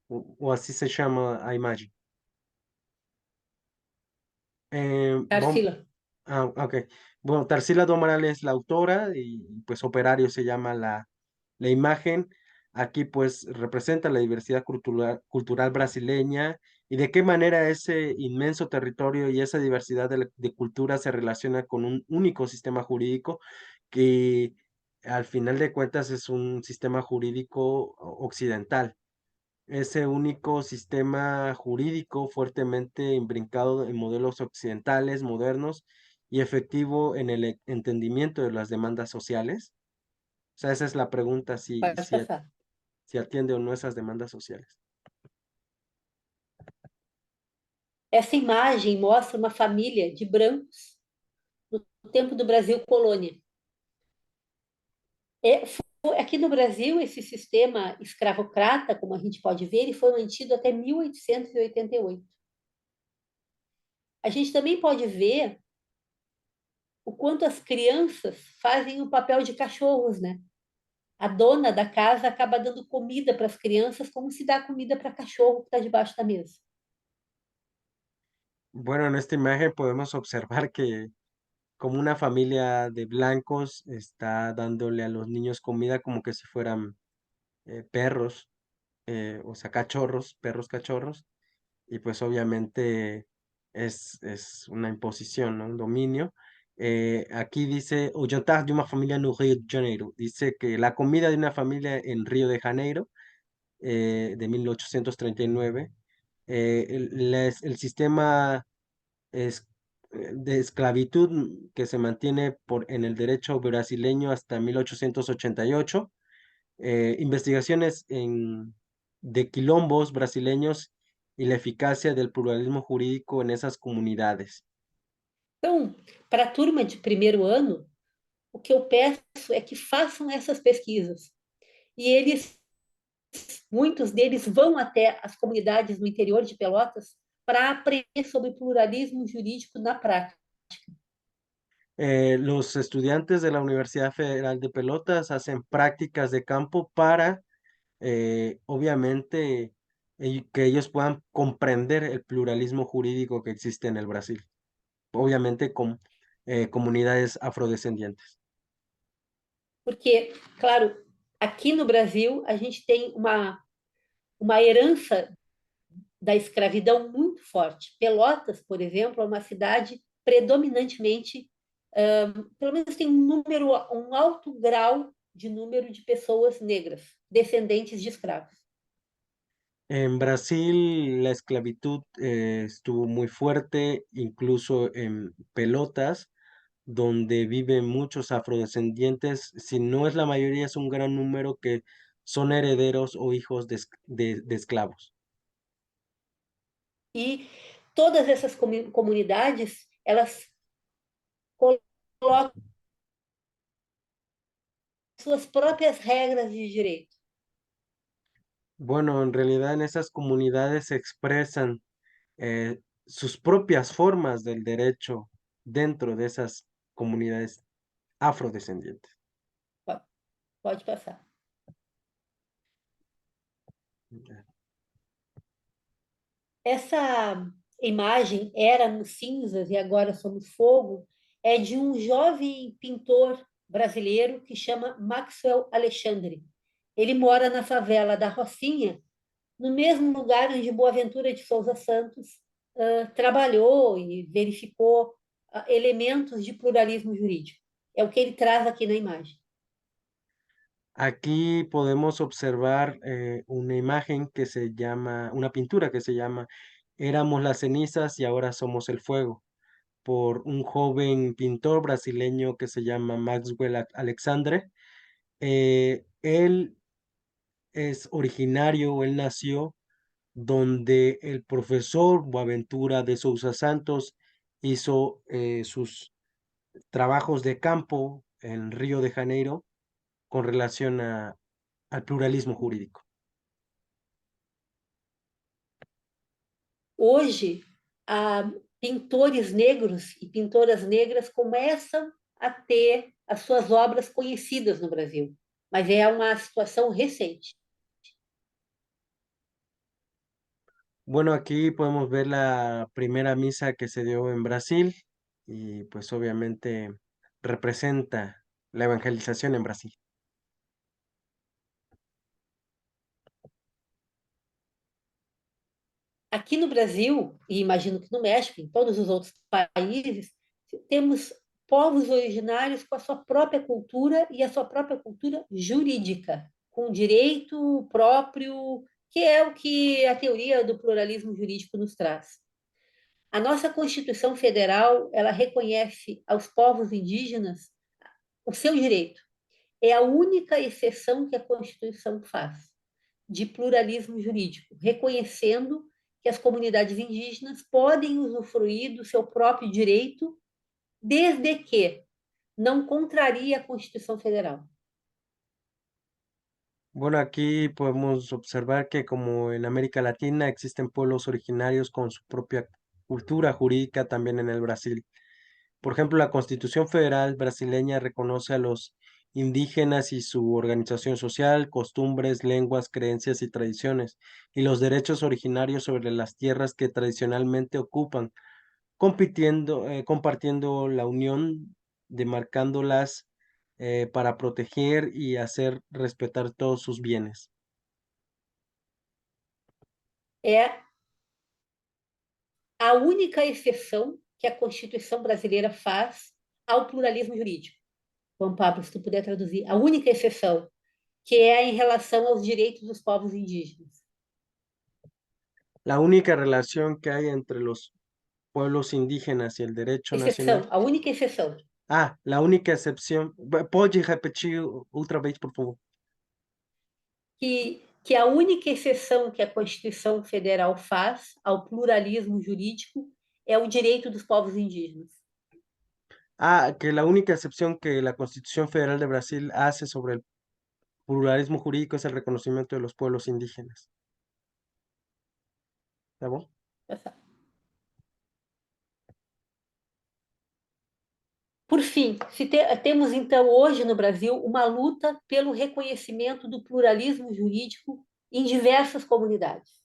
Ou assim se chama a imagem? Bom, Tarsila. ok. Bueno, Tarsila do Amaral es la autora y pues Operario se llama la imagen. aquí pues representa la diversidad cultural brasileña y de qué manera ese inmenso territorio y esa diversidad de culturas se relaciona con un único sistema jurídico que al final de cuentas es un sistema jurídico occidental. Ese único sistema jurídico fuertemente imbrincado en modelos occidentales, modernos y efectivo en el entendimiento de las demandas sociales. O sea, esa es la pregunta, Pode passar. si atiende o no esas demandas sociales. Essa imagem mostra uma família de brancos no tempo do Brasil colônia. Aqui no Brasil, esse sistema escravocrata, como a gente pode ver, ele foi mantido até 1888. A gente também pode ver o quanto as crianças fazem o papel de cachorros, né? A dona da casa acaba dando comida para as crianças, como se dá comida para cachorro que está debaixo da mesa. Bueno, en esta imagen podemos observar que como una familia de blancos está dándole a los niños comida como que si fueran perros, o sea, cachorros, perros cachorros, y pues obviamente es una imposición, ¿no? Un dominio. Aquí dice, o jantar de una familia en Río de Janeiro. Dice que la comida de una familia en Río de Janeiro, de 1839, el sistema es, de esclavitud que se mantiene en el derecho brasileño hasta 1888, investigaciones de quilombos brasileños y la eficacia del pluralismo jurídico en esas comunidades. Então, para a turma de primeiro ano, o que eu peço é que façam essas pesquisas. E muitos deles vão até as comunidades no interior de Pelotas para aprender sobre pluralismo jurídico na prática. Los estudiantes de la Universidad Federal de Pelotas hacen prácticas de campo para, obviamente, que ellos puedan comprender el pluralismo jurídico que existe en el Brasil, obviamente con comunidades afrodescendientes. Porque, claro, aqui no Brasil a gente tem uma herança da escravidão muito forte. Pelotas, por exemplo, é uma cidade predominantemente, pelo menos tem um alto grau de número de pessoas negras, descendentes de escravos. En Brasil la esclavitud estuvo muy fuerte, incluso en Pelotas, donde viven muchos afrodescendientes, si no es la mayoría, es un gran número que son herederos o hijos de esclavos. E todas essas comunidades, elas colocam suas próprias regras de direito. Bueno, en realidad en esas comunidades se expresan sus propias formas del derecho dentro de esas comunidades afrodescendientes. Pode passar. Essa imagem, éramos cinzas e agora somos fogo, é de um jovem pintor brasileiro que chama Maxwell Alexandre. Ele mora na favela da Rocinha, no mesmo lugar onde Boaventura de Souza Santos trabalhou e verificou elementos de pluralismo jurídico. É o que ele traz aqui na imagem. Aquí podemos observar una imagen que se llama, una pintura que se llama Éramos las cenizas y ahora somos el fuego, por un joven pintor brasileño que se llama Maxwell Alexandre. Él es originario, él nació donde el profesor Boaventura de Sousa Santos hizo sus trabajos de campo en Río de Janeiro con relación al pluralismo jurídico. Hoje, pintores negros e pintoras negras começam a ter as suas obras conhecidas no Brasil, mas é uma situação recente. Bueno, aquí podemos ver la primera misa que se dio en Brasil y pues obviamente representa la evangelización en Brasil. Aqui no Brasil, e imagino que no México, em todos os outros países, temos povos originários com a sua própria cultura e a sua própria cultura jurídica, com direito próprio, que é o que a teoria do pluralismo jurídico nos traz. A nossa Constituição Federal, ela reconhece aos povos indígenas o seu direito. É a única exceção que a Constituição faz de pluralismo jurídico, reconhecendo que as comunidades indígenas podem usufruir do seu próprio direito, desde que não contrarie a Constituição Federal. Bueno, aquí podemos observar que como en América Latina existen pueblos originarios con su propia cultura jurídica también en el Brasil. Por ejemplo, la Constitución Federal brasileña reconoce a los indígenas y su organización social, costumbres, lenguas, creencias y tradiciones, y los derechos originarios sobre las tierras que tradicionalmente ocupan, compartiendo la unión, demarcándolas para proteger y hacer respetar todos sus bienes. É a única exceção que a Constituição brasileira faz ao pluralismo jurídico. Juan Pablo, se tu puder traduzir, a única exceção, que é em relação aos direitos dos povos indígenas. La única relación que hay entre los pueblos indígenas y el derecho nacional. Exceção, a única exceção. Ah, la única excepción. Pode repetir outra vez, por favor? Que a única exceção que a Constituição Federal faz ao pluralismo jurídico é o direito dos povos indígenas. Ah, que la única excepción que la Constitución Federal de Brasil hace sobre el pluralismo jurídico es el reconocimiento de los pueblos indígenas. ¿Tá bom? Por fim, temos então hoje no Brasil uma luta pelo reconhecimento do pluralismo jurídico em diversas comunidades.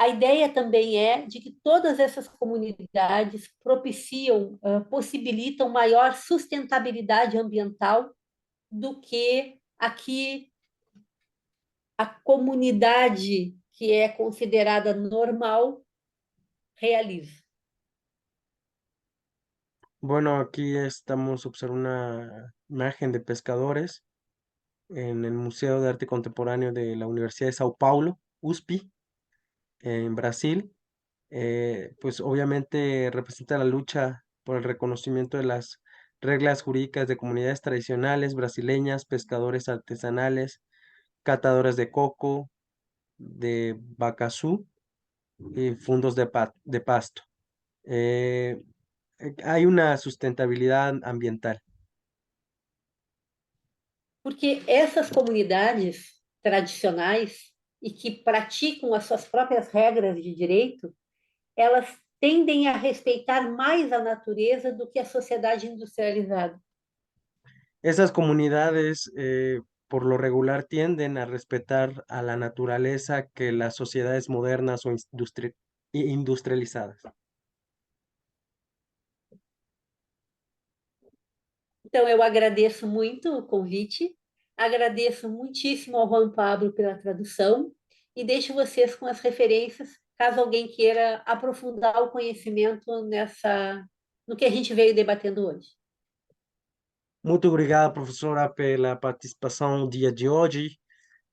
A ideia também é de que todas essas comunidades propiciam, possibilitam maior sustentabilidade ambiental do que aqui a comunidade que é considerada normal realiza. Bueno, aquí estamos observando una imagen de pescadores en el Museo de Arte Contemporáneo de la Universidad de Sao Paulo, USP, en Brasil. Pues obviamente representa la lucha por el reconocimiento de las reglas jurídicas de comunidades tradicionales brasileñas, pescadores artesanales, catadores de coco, de bacazú y fundos de pasto. Hay una sustentabilidad ambiental. Porque essas comunidades tradicionais e que praticam as suas próprias regras de direito, elas tendem a respeitar mais a natureza do que a sociedade industrializada. Esas comunidades, por lo regular, tienden a respetar a la naturaleza que las sociedades modernas o industrializadas. Então, eu agradeço muito o convite, agradeço muitíssimo ao Juan Pablo pela tradução e deixo vocês com as referências, caso alguém queira aprofundar o conhecimento no que a gente veio debatendo hoje. Muito obrigado, professora, pela participação no dia de hoje.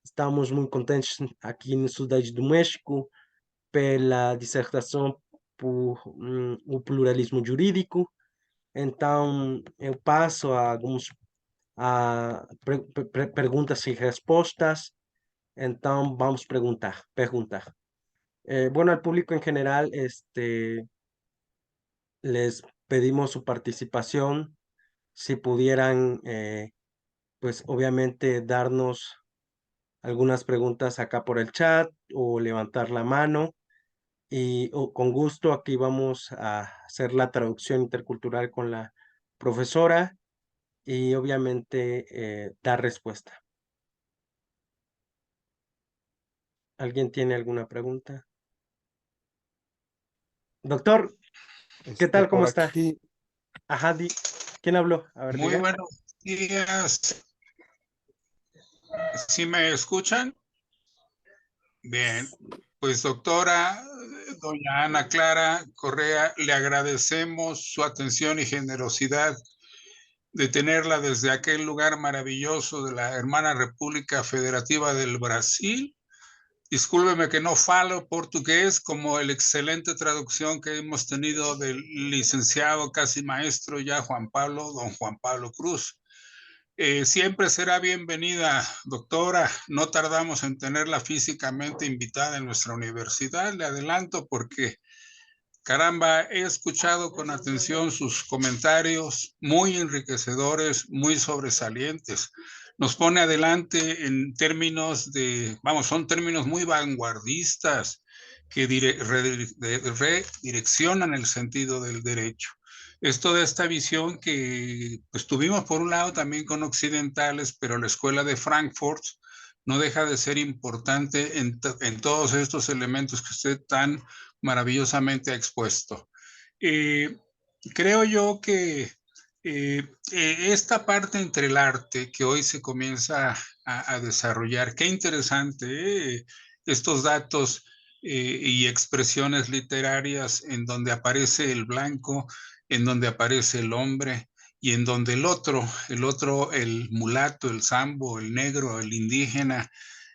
Estamos muito contentes aqui na Cidade do México pela dissertação por o pluralismo jurídico. Então, eu passo a algumas perguntas e respostas. Então, vamos perguntar. Bueno, al público en general, les pedimos su participación, si pudieran, pues obviamente darnos algunas preguntas acá por el chat o levantar la mano y con gusto aquí vamos a hacer la traducción intercultural con la profesora y obviamente dar respuesta. ¿Alguien tiene alguna pregunta? Doctor, ¿qué tal? ¿Cómo Por está? aquí. Ajá, ¿quién habló? A ver, Muy diga. buenos días. ¿Sí me escuchan? Bien, pues doctora doña Ana Clara Correa, le agradecemos su atención y generosidad de tenerla desde aquel lugar maravilloso de la hermana República Federativa del Brasil. Discúlpeme que no falo portugués, como el excelente traducción que hemos tenido del licenciado, casi maestro ya, don Juan Pablo Cruz. Siempre será bienvenida, doctora. No tardamos en tenerla físicamente invitada en nuestra universidad. Le adelanto porque, caramba, he escuchado con atención sus comentarios muy enriquecedores, muy sobresalientes. Nos pone adelante en términos son términos muy vanguardistas que redireccionan el sentido del derecho. Es toda esta visión que pues tuvimos por un lado también con occidentales, pero la escuela de Frankfurt no deja de ser importante en todos estos elementos que usted tan maravillosamente ha expuesto. Creo yo que esta parte entre el arte que hoy se comienza a desarrollar, qué interesante, estos datos y expresiones literarias en donde aparece el blanco, en donde aparece el hombre y en donde el otro, el mulato, el sambo, el negro, el indígena,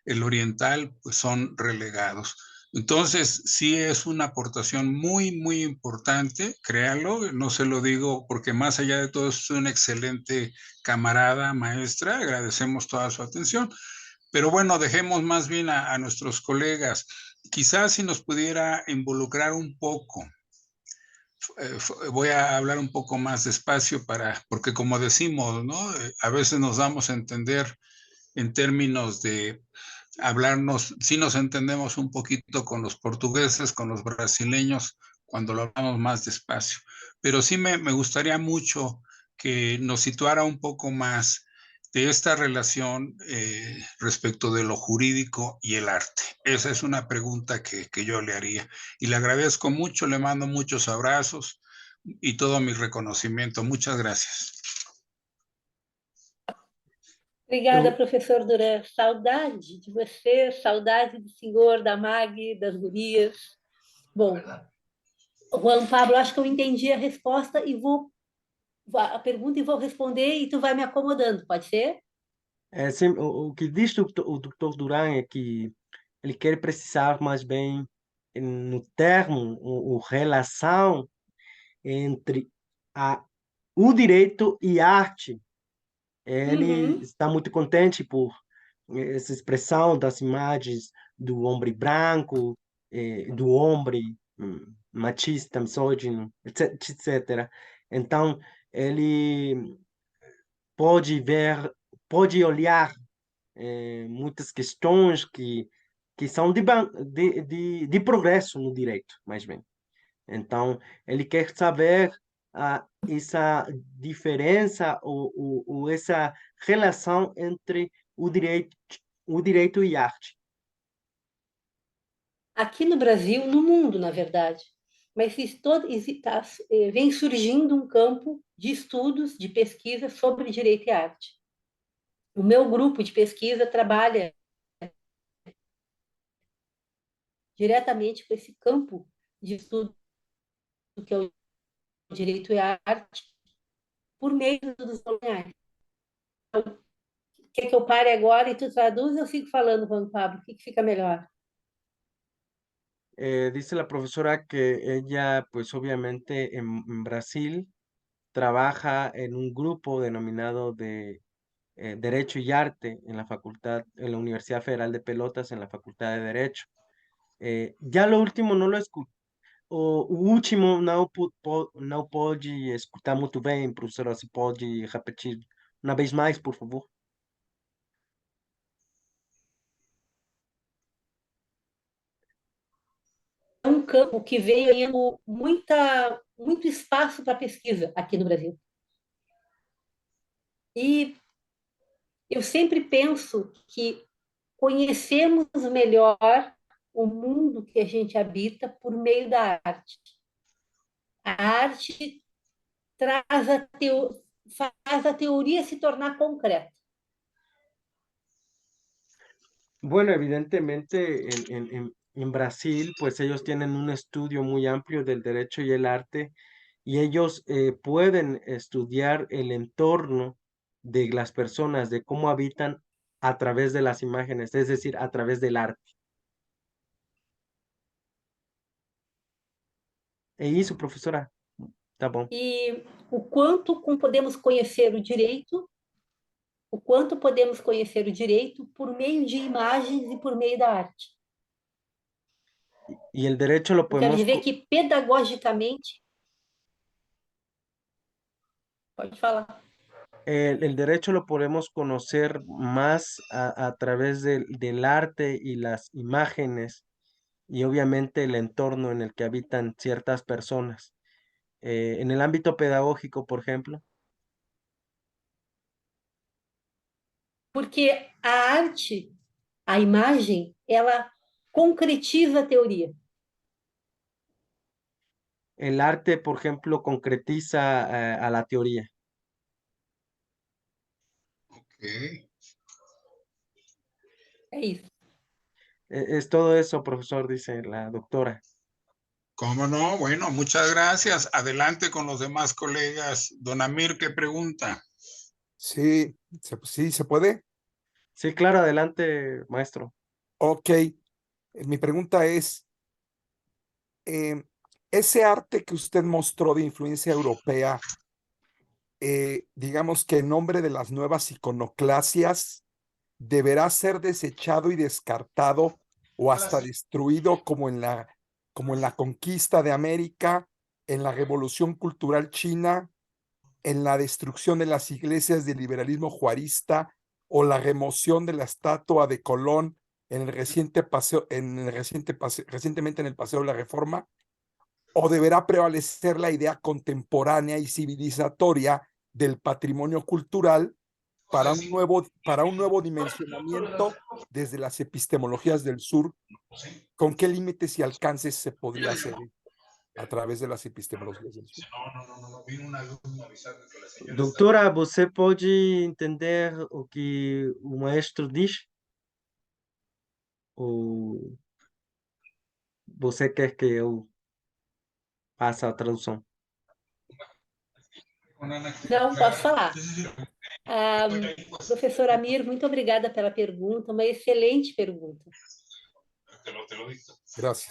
el oriental, pues son relegados. Entonces, sí es una aportación muy, muy importante, créanlo, no se lo digo porque más allá de todo es una excelente camarada, maestra, agradecemos toda su atención, pero bueno, dejemos más bien a nuestros colegas. Quizás si nos pudiera involucrar un poco, voy a hablar un poco más despacio porque como decimos, ¿no? A veces nos damos a entender en términos de hablarnos, sí nos entendemos un poquito con los portugueses, con los brasileños, cuando lo hablamos más despacio. Pero sí me gustaría mucho que nos situara un poco más de esta relación respecto de lo jurídico y el arte. Esa es una pregunta que yo le haría. Y le agradezco mucho, le mando muchos abrazos y todo mi reconocimiento. Muchas gracias. Obrigada, professor Duran. Saudade de você, saudade do senhor, da Mag, das gurias. Bom, Juan Pablo, acho que eu entendi a resposta e a pergunta e vou responder e tu vai me acomodando, pode ser? Sim, o que diz o Dr. Duran é que ele quer precisar mais bem no termo, relação entre o direito e a arte. Ele está muito contente por essa expressão das imagens do homem branco, do homem machista, misógino, etc. Então, ele pode olhar muitas questões que são de progresso no direito, mais bem. Então, ele quer saber essa diferença ou essa relação entre o direito e arte. Aqui no Brasil, no mundo, na verdade, mas vem surgindo um campo de estudos, de pesquisa sobre direito e arte. O meu grupo de pesquisa trabalha diretamente com esse campo de estudo que é o direito e a arte por meio dos coloniais. Então, quer que eu pare agora e tu traduz ou eu sigo falando, Juan Pablo? O que fica melhor? Dice la profesora que ella, pues obviamente en Brasil, trabaja en un grupo denominado de Derecho y Arte en en la Universidad Federal de Pelotas, en la Facultad de Derecho. Ya lo último não lo escuto. O último não pode escutar muito bem, professora. Se pode repetir uma vez mais, por favor? É um campo que veio ganhando muito espaço para pesquisa aqui no Brasil. E eu sempre penso que conhecemos melhor o mundo que a gente habita por meio da arte. A arte faz a teoria se tornar concreta. Bueno, evidentemente en Brasil, pues ellos tienen un estudio muy amplio del derecho y el arte y ellos pueden estudiar el entorno de las personas, de cómo habitan a través de las imágenes, es decir, a través del arte. É isso, professora? Tá bom. E o quanto podemos conhecer o direito, o quanto podemos conhecer o direito por meio de imagens e por meio da arte. E o direito lo Eu quero podemos, dizer que pedagogicamente, pode falar. el derecho lo podemos conocer más a través del arte y las imágenes y obviamente el entorno en el que habitan ciertas personas. En el ámbito pedagógico, por ejemplo, Porque a arte, a imagem, ela concretiza a teoria. el arte, por ejemplo, concretiza a la teoría. Ok. É isso. Es todo eso, profesor, dice la doctora. ¿Cómo no? Bueno, muchas gracias. Adelante con los demás colegas. Don Amir, ¿qué pregunta? Sí, sí, ¿se puede? Sí, claro, adelante, maestro. Ok, mi pregunta es, em, ese arte que usted mostró de influencia europea, digamos que en nombre de las nuevas iconoclasias, deberá ser desechado y descartado o hasta destruido como en la conquista de América, en la revolución cultural china, en la destrucción de las iglesias del liberalismo juarista o la remoción de la estatua de Colón en el reciente paseo, recientemente en el Paseo de la Reforma, o deberá prevalecer la idea contemporánea y civilizatoria del patrimonio cultural para un nuevo dimensionamiento desde las epistemologías del sur. ¿Con qué límites y alcances se podría hacer a través de las epistemologías del sur? No. Vino un alumno a avisarme que la señora Doutora, você pode entender o que o maestro diz? Ou você quer que eu faça a tradução? Não, posso falar. Ah, professor Amir, muito obrigada pela pergunta, uma excelente pergunta. Gracias.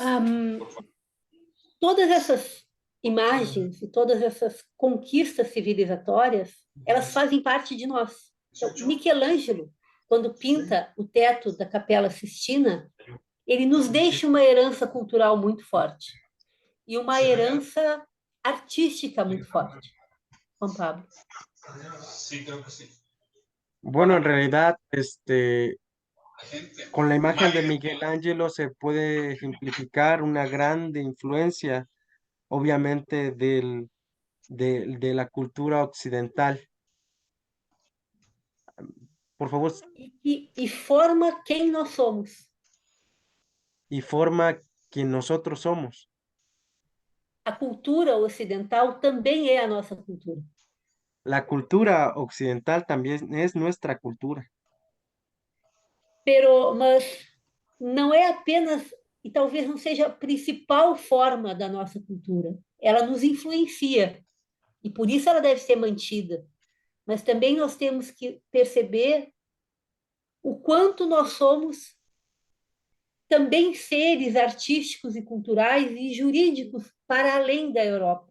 Todas essas imagens e todas essas conquistas civilizatórias, elas fazem parte de nós. Então, Michelangelo, quando pinta o teto da Capela Sistina, ele nos deixa uma herança cultural muito forte e uma herança artística muito forte. Juan Pablo. Sí, creo que sí. Bueno, en realidad, con la imagen de Miguel Ángelo se puede ejemplificar una grande influencia, obviamente, de la cultura occidental. Por favor, E forma quem nós somos. y forma quien nosotros somos. A cultura ocidental também é a nossa cultura. La cultura occidental también es nuestra cultura. Mas não é apenas, e talvez não seja a principal forma da nossa cultura. Ela nos influencia, e por isso ela deve ser mantida. Mas também nós temos que perceber o quanto nós somos também seres artísticos e culturais e jurídicos para além da Europa.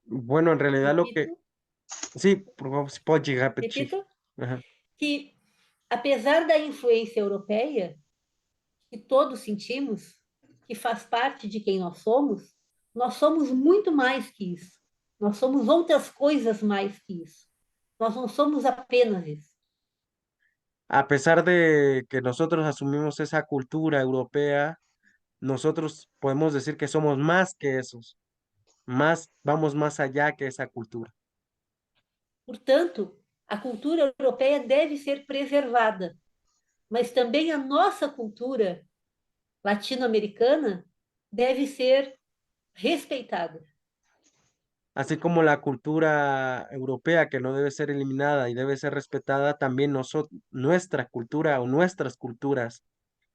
Bueno, en realidad lo que... Repito, Sí, por favor, se pode repetir. repito, Ajá. que apesar da influência europeia, que todos sentimos, que faz parte de quem nós somos muito mais que isso. Nós somos outras coisas mais que isso. Nós não somos apenas isso. A pesar de que nosotros asumimos esa cultura europea, nosotros podemos decir que somos más que esos, más, vamos más allá que esa cultura. Portanto, a cultura europeia deve ser preservada, mas também a nossa cultura latino-americana deve ser respeitada. Así como la cultura europea que no debe ser eliminada y debe ser respetada, también nuestra cultura o nuestras culturas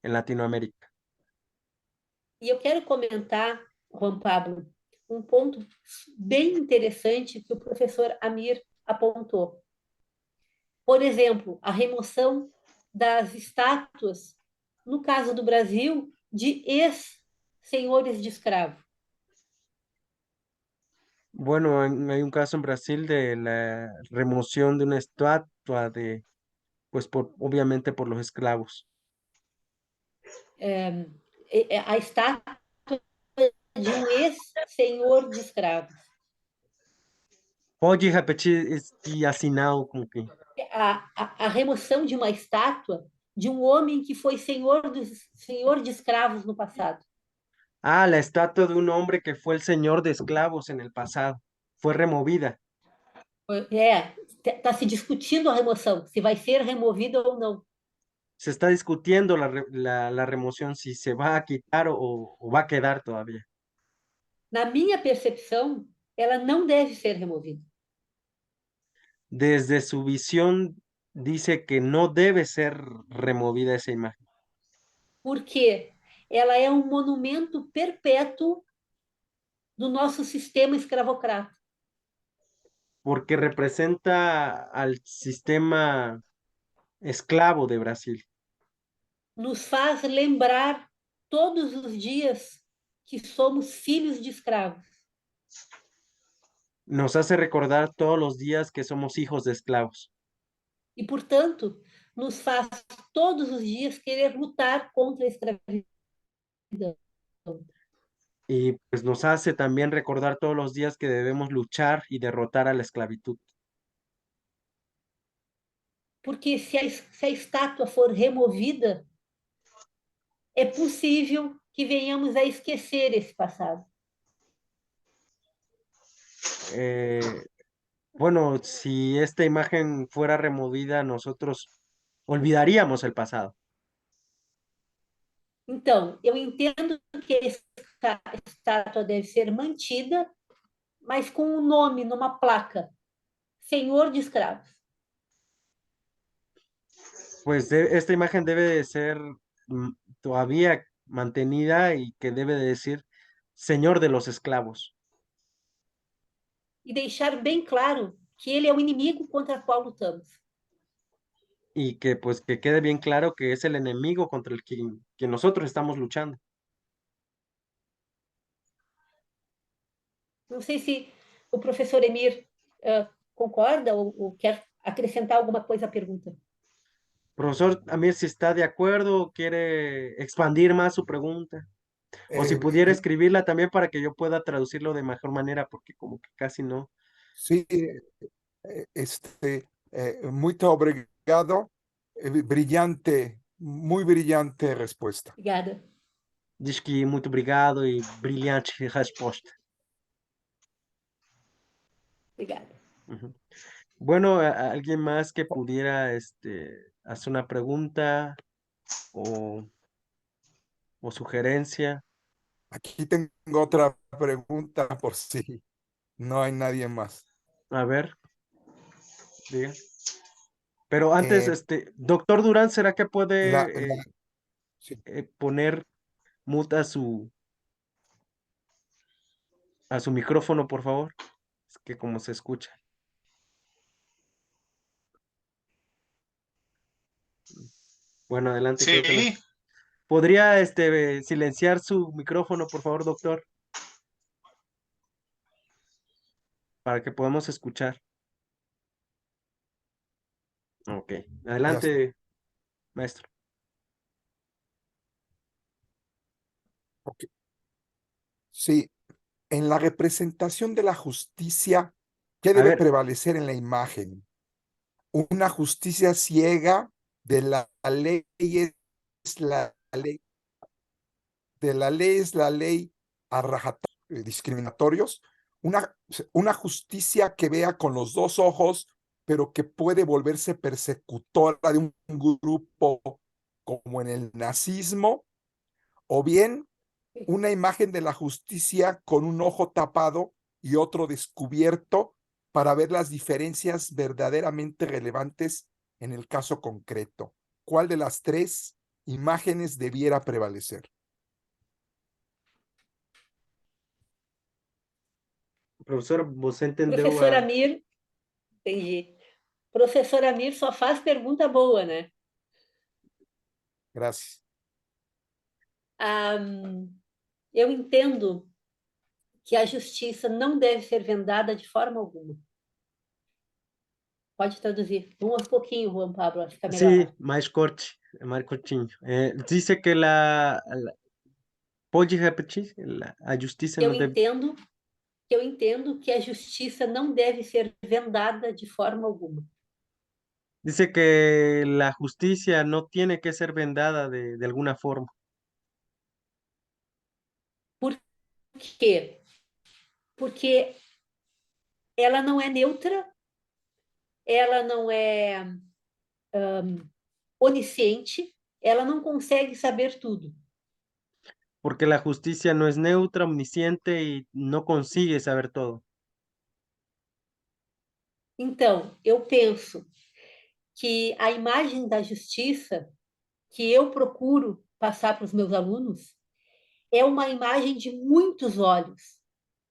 en Latinoamérica. E eu quero comentar, Juan Pablo, um ponto bem interessante que o professor Amir apontou. Por exemplo, a remoção das estátuas, no caso do Brasil, de ex-senhores de escravo. Bueno, hay un caso en Brasil de la remoción de una estatua pues obviamente por los esclavos. A estátua de um ex-senhor de escravos. Pode repetir este assinal como que... A remoção de uma estátua de um homem que foi senhor de escravos no passado. Ah, la estatua de un hombre que fue el señor de esclavos en el pasado. Fue removida. Está se discutindo a remoção, se vai ser removida ou não. Se está discutiendo la remoción, si se va a quitar o va a quedar todavía. Na minha percepção, ela não deve ser removida. Desde su visión dice que no debe ser removida esa imagen. Porque ela é um monumento perpétuo do nosso sistema escravocrata. Porque representa al sistema esclavo de Brasil. Nos faz lembrar todos os dias que somos filhos de escravos. Nos hace recordar todos los días que somos hijos de esclavos. E, portanto, nos faz todos os dias querer lutar contra a escravidão. Y pues nos hace también recordar todos los días que debemos luchar y derrotar a la esclavitud. Porque se a estátua for removida, é possível que venhamos a esquecer esse passado. Bueno, si esta imagen fuera removida, nosotros olvidaríamos el pasado. Então, eu entendo que a estátua deve ser mantida, mas com um nome numa placa: Senhor de Escravos. Pues esta imagen debe de ser todavía mantenida y que debe de decir Señor de los esclavos. E deixar bem claro que ele é o inimigo contra o qual lutamos. Y que pues que quede bien claro que es el enemigo contra el que nosotros estamos luchando. Não sei se o professor Emir concorda ou quer acrescentar alguma coisa à pergunta. Profesor Amir, si está de acuerdo, quiere expandir más su pregunta. O si pudiera escribirla también para que yo pueda traducirlo de mejor manera, porque como que casi no. Sí, muito obrigado. Brillante, muy brillante respuesta. Obrigada. Diz que muito obrigado e brilhante resposta. Obrigada. Uhum. Bueno, ¿alguien más que pudiera hacer una pregunta o sugerencia? Aquí tengo otra pregunta por si no hay nadie más. A ver, diga. Pero antes, doctor Durán, ¿será que puede sí. poner mute a su micrófono, por favor? Es que como se escucha. Bueno, adelante. Sí. Creo que ¿podría silenciar su micrófono, por favor, doctor? Para que podamos escuchar. Ok. Adelante, maestro. Okay. Sí, en la representación de la justicia, ¿qué debe prevalecer en la imagen? Una justicia ciega de la ley es la ley. De la ley es la ley a rajatabla, discriminatorios. Una justicia que vea con los dos ojos, pero que puede volverse persecutora de un grupo como en el nazismo, o bien una imagen de la justicia con un ojo tapado y otro descubierto para ver las diferencias verdaderamente relevantes en el caso concreto. ¿Cuál de las tres imágenes debiera prevalecer? Professor, você entendeu Professor a... Amir, entendi. Professor Amir só faz pergunta boa, né? Gracias. Eu entendo que a justiça não deve ser vendada de forma alguma. Pode traduzir. Um pouquinho, Juan Pablo, fica melhor. Sí, mais corte, mais curtinho. Dice que pode repetir? A justiça Eu não deve... entendo que a justiça não deve ser vendada de forma alguma. Dice que la justicia no tiene que ser vendada de alguna forma. Por quê? Porque ela não é neutra, ela não é onisciente, ela não consegue saber tudo. Porque la justicia no es neutra, omnisciente y no consigue saber todo. Então, eu penso que a imagem da justiça que eu procuro passar para os meus alunos é uma imagem de muitos olhos,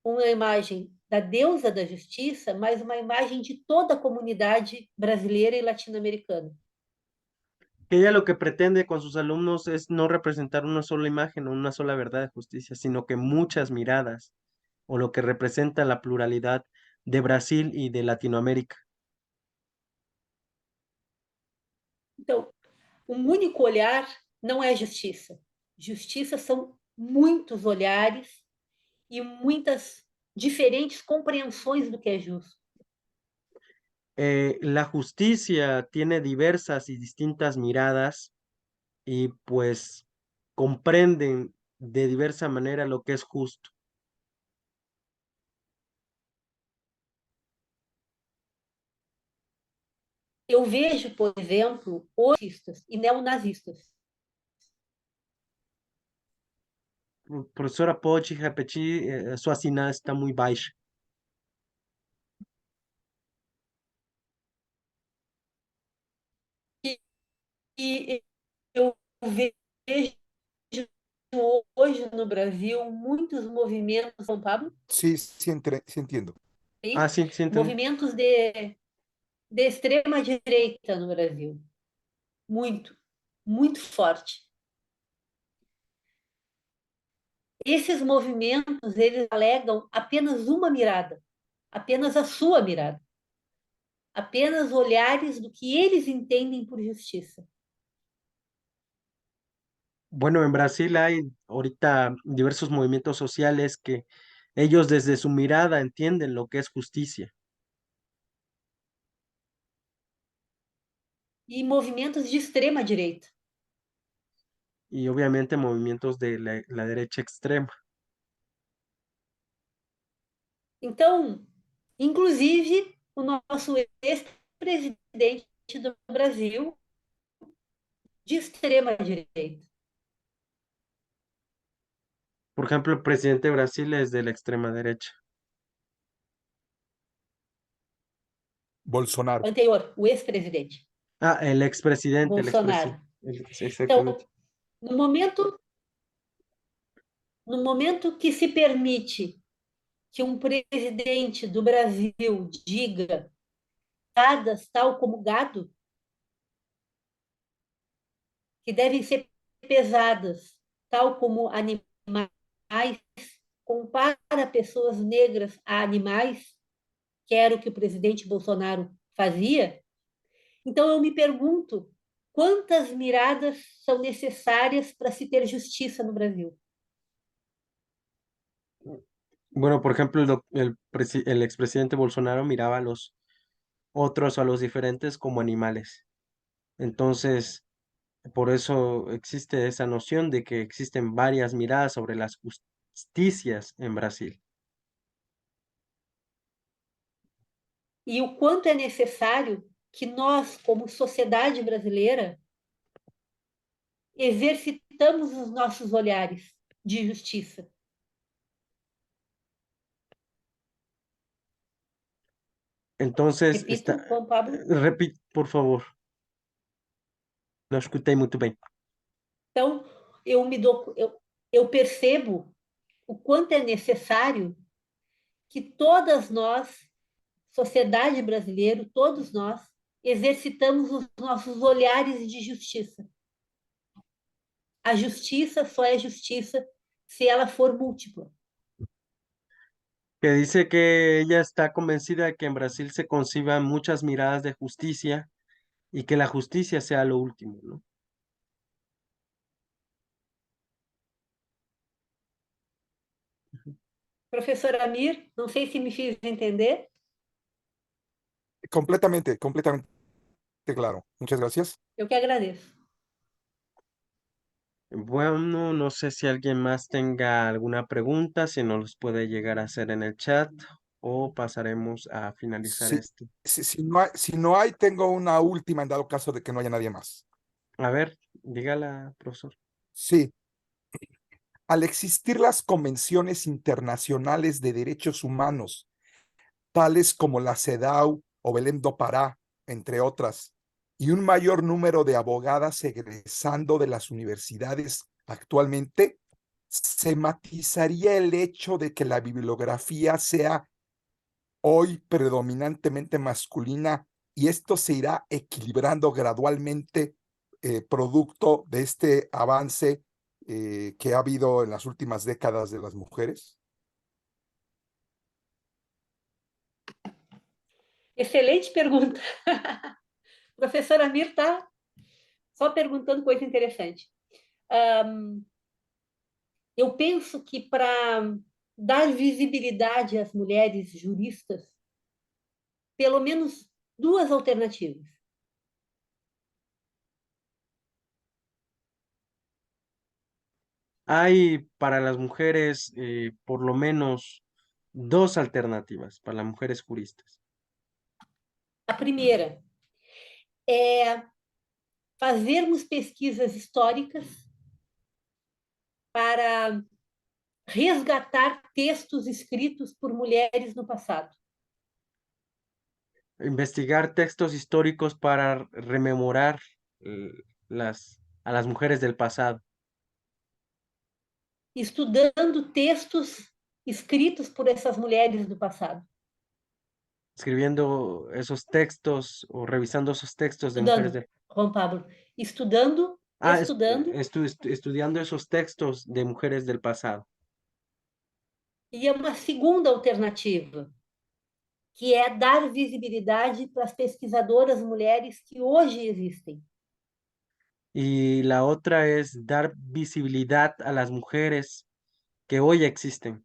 uma imagem da deusa da justiça, mas uma imagem de toda a comunidade brasileira e latino-americana. Que ella lo que pretende con sus alumnos es no representar una sola imagen o una sola verdad de justicia, sino que muchas miradas, o lo que representa la pluralidad de Brasil y de Latinoamérica. Então, um único olhar não é justiça. Justiça são muitos olhares e muitas diferentes compreensões do que é justo. La justicia tiene diversas y distintas miradas y pues comprenden de diversa manera lo que es justo. Eu vejo, por exemplo, fascistas e neonazistas. Professora, pode repetir? Sua sinal está muito baixa. E eu vejo hoje no Brasil muitos movimentos, São Paulo, Sí, sí, sí entiendo. Ah, sim, sim, entendo. movimentos de extrema direita no Brasil. Muito, muito forte. Esses movimentos, eles alegam apenas uma mirada, apenas a sua mirada, apenas olhares do que eles entendem por justiça. Bueno, en Brasil hay ahorita diversos movimientos sociales que ellos desde su mirada entienden lo que es justicia. E movimentos de extrema direita. Y obviamente movimientos de la derecha extrema. Então, inclusive, o nosso ex-presidente do Brasil, de extrema direita. Por ejemplo, el presidente de Brasil es de la extrema derecha. Bolsonaro. Anterior, o ex-presidente, Ah, el expresidente, Bolsonaro. exactamente. Então, no momento que se permite que um presidente do Brasil diga dadas tal como gado, que devem ser pesadas tal como animais, compara pessoas negras a animais, que era o que o presidente Bolsonaro fazia. Então eu me pergunto, quantas miradas são necessárias para se ter justiça no Brasil? Bueno, por ejemplo, el expresidente Bolsonaro miraba a los otros o a los diferentes como animales. Entonces, por eso existe esa noción de que existen varias miradas sobre las justicias en Brasil. E o quanto é necessário que nós, como sociedade brasileira, exercitamos os nossos olhares de justiça. Entonces, Repito, Juan Pablo. repite, por favor. Não escutei muito bem. Então, eu percebo o quanto é necessário que todas nós, sociedade brasileira, todos nós, exercitamos os nossos olhares de justiça. A justiça só é justiça se ela for múltipla. Que dice que ella está convencida de que en Brasil se conciban muchas miradas de justicia y que la justicia sea lo último, ¿no? Professor Amir, não sei se me fiz entender. Completamente, completamente claro. Muchas gracias. Eu que agradeço. Bueno, no sé si alguien más tenga alguna pregunta, si no los puede llegar a hacer en el chat o pasaremos a finalizar Sí, esto. si no hay, tengo una última en dado caso de que no haya nadie más. A ver, dígala, profesor. Sí. Al existir las convenciones internacionales de derechos humanos, tales como la CEDAW o Belém do Pará, entre otras, y un mayor número de abogadas egresando de las universidades actualmente, se matizaría el hecho de que la bibliografía sea hoy predominantemente masculina y esto se irá equilibrando gradualmente producto de este avance que ha habido en las últimas décadas de las mujeres? Excelente pergunta. O professor Amir está só perguntando coisa interessante. Eu penso que para dar visibilidade às mulheres juristas, pelo menos duas alternativas. Hay para las mujeres por lo menos dos alternativas para las mujeres juristas. A primeira é fazermos pesquisas históricas para resgatar textos escritos por mulheres no passado. Investigar textos históricos para rememorar a las mujeres del pasado. Estudando textos escritos por essas mulheres do passado. Escribiendo esos textos o revisando esos textos de mujeres Estudando, del... Juan Pablo, estudando, estudiando esos textos de mujeres del pasado. E é uma segunda alternativa, que é dar visibilidade para as pesquisadoras mulheres que hoje existem. Y la otra es dar visibilidad a las mujeres que hoy existen.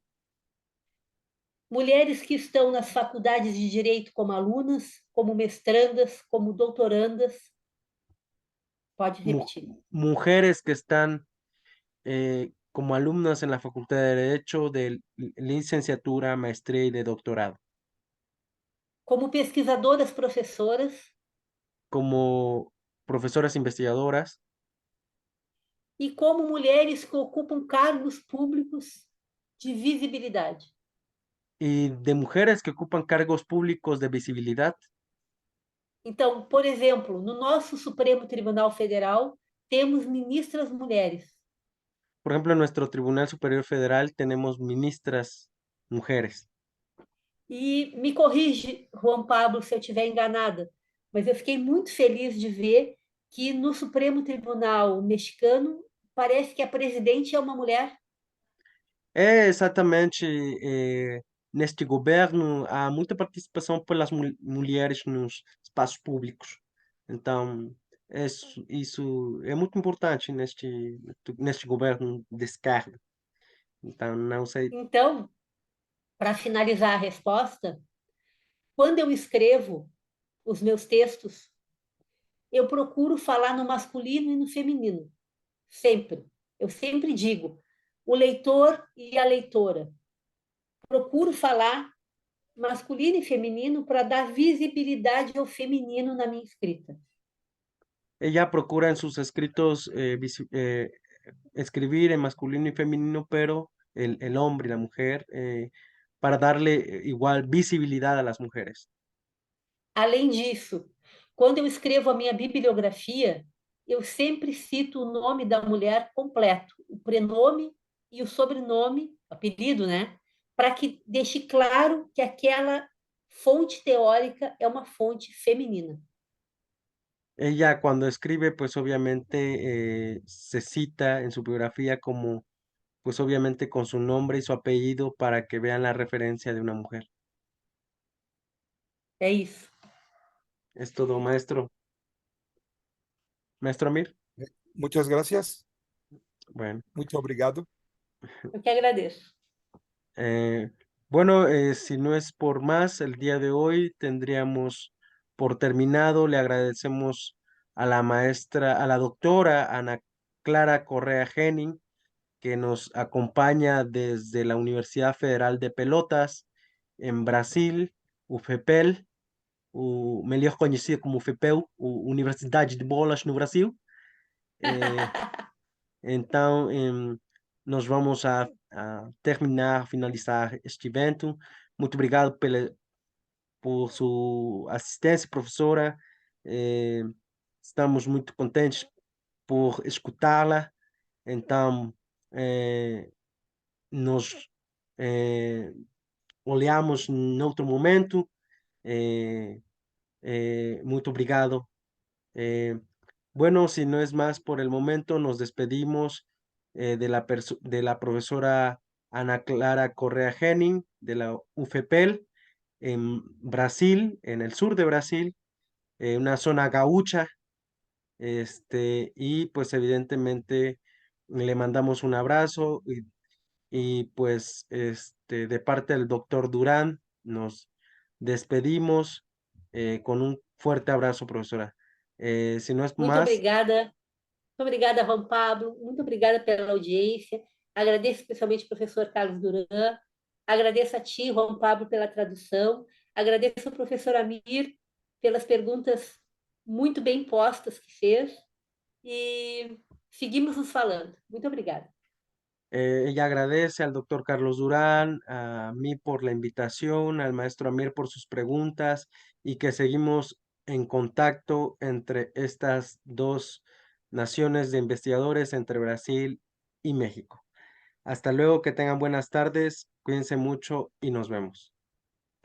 Mulheres que estão nas faculdades de direito como alunas, como mestrandas, como doutorandas. Pode repetir. Mujeres que están como alumnas en la Facultad de Derecho de licenciatura, maestría y de doctorado. Como pesquisadoras professoras. Como profesoras investigadoras. E como mulheres que ocupam cargos públicos de visibilidade. Y de mujeres que ocupan cargos públicos de visibilidad. Então, por exemplo, no nosso Supremo Tribunal Federal, temos ministras mulheres. Por ejemplo, en nuestro Tribunal Superior Federal tenemos ministras mujeres. E me corrige, Juan Pablo, se eu estiver enganada, mas eu fiquei muito feliz de ver que no Supremo Tribunal mexicano parece que a presidente é uma mulher. É exatamente neste governo há muita participação pelas mulheres nos espaços públicos. Então, isso é muito importante neste governo de esquerda. Então, não sei. Então, para finalizar a resposta, quando eu escrevo os meus textos, eu procuro falar no masculino e no feminino. Sempre. Eu sempre digo, o leitor e a leitora. Procuro falar masculino e feminino para dar visibilidade ao feminino na minha escrita. Ella procura en sus escritos escribir en masculino y femenino, pero el hombre y la mujer, para darle igual visibilidad a las mujeres. Além disso, quando eu escrevo a minha bibliografia, eu sempre cito o nome da mulher completo, o prenome e o sobrenome, apelido, né? Para que deixe claro que aquela fonte teórica é uma fonte feminina. Ella cuando escribe, pues obviamente se cita en su biografía como, pues obviamente con su nombre y su apellido para que vean la referencia de una mujer. É isso. Es todo, maestro. Maestro Amir. Muchas gracias. Bueno, Muito obrigado. Eu que agradeço. eh, si no es por más, el día de hoy tendríamos por terminado. Le agradecemos a la maestra, a la doctora Ana Clara Correa Henning, que nos acompaña desde la Universidad Federal de Pelotas en Brasil, UFPEL, melhor conhecido como UFPEL, Universidade de Bolas no Brasil. Então, nós vamos a terminar, finalizar este evento. Muito obrigado por sua assistência, professora. Estamos muito contentes por escutá-la. Então, nós olhamos em outro momento. Muito obrigado. Bueno, si no es más por el momento, nos despedimos de la profesora Ana Clara Correa Henning de la UFPEL en Brasil, en el sur de Brasil, una zona gaucha, y pues evidentemente le mandamos un abrazo y pues de parte del doctor Durán nos despedimos con un fuerte abrazo, profesora. Si no es Muito más, obrigada. Muito obrigada, Juan Pablo. Muito obrigada pela audiência. Agradeço especialmente ao professor Carlos Duran. Agradeço a ti, Juan Pablo, pela tradução. Agradeço ao professor Amir pelas perguntas muito bem postas que fez. E seguimos nos falando. Muito obrigada. ella agradece al doctor Carlos Durán, a mí por la invitación, al maestro Amir por sus preguntas y que seguimos en contacto entre estas dos naciones de investigadores, entre Brasil y México. Hasta luego, que tengan buenas tardes, cuídense mucho y nos vemos.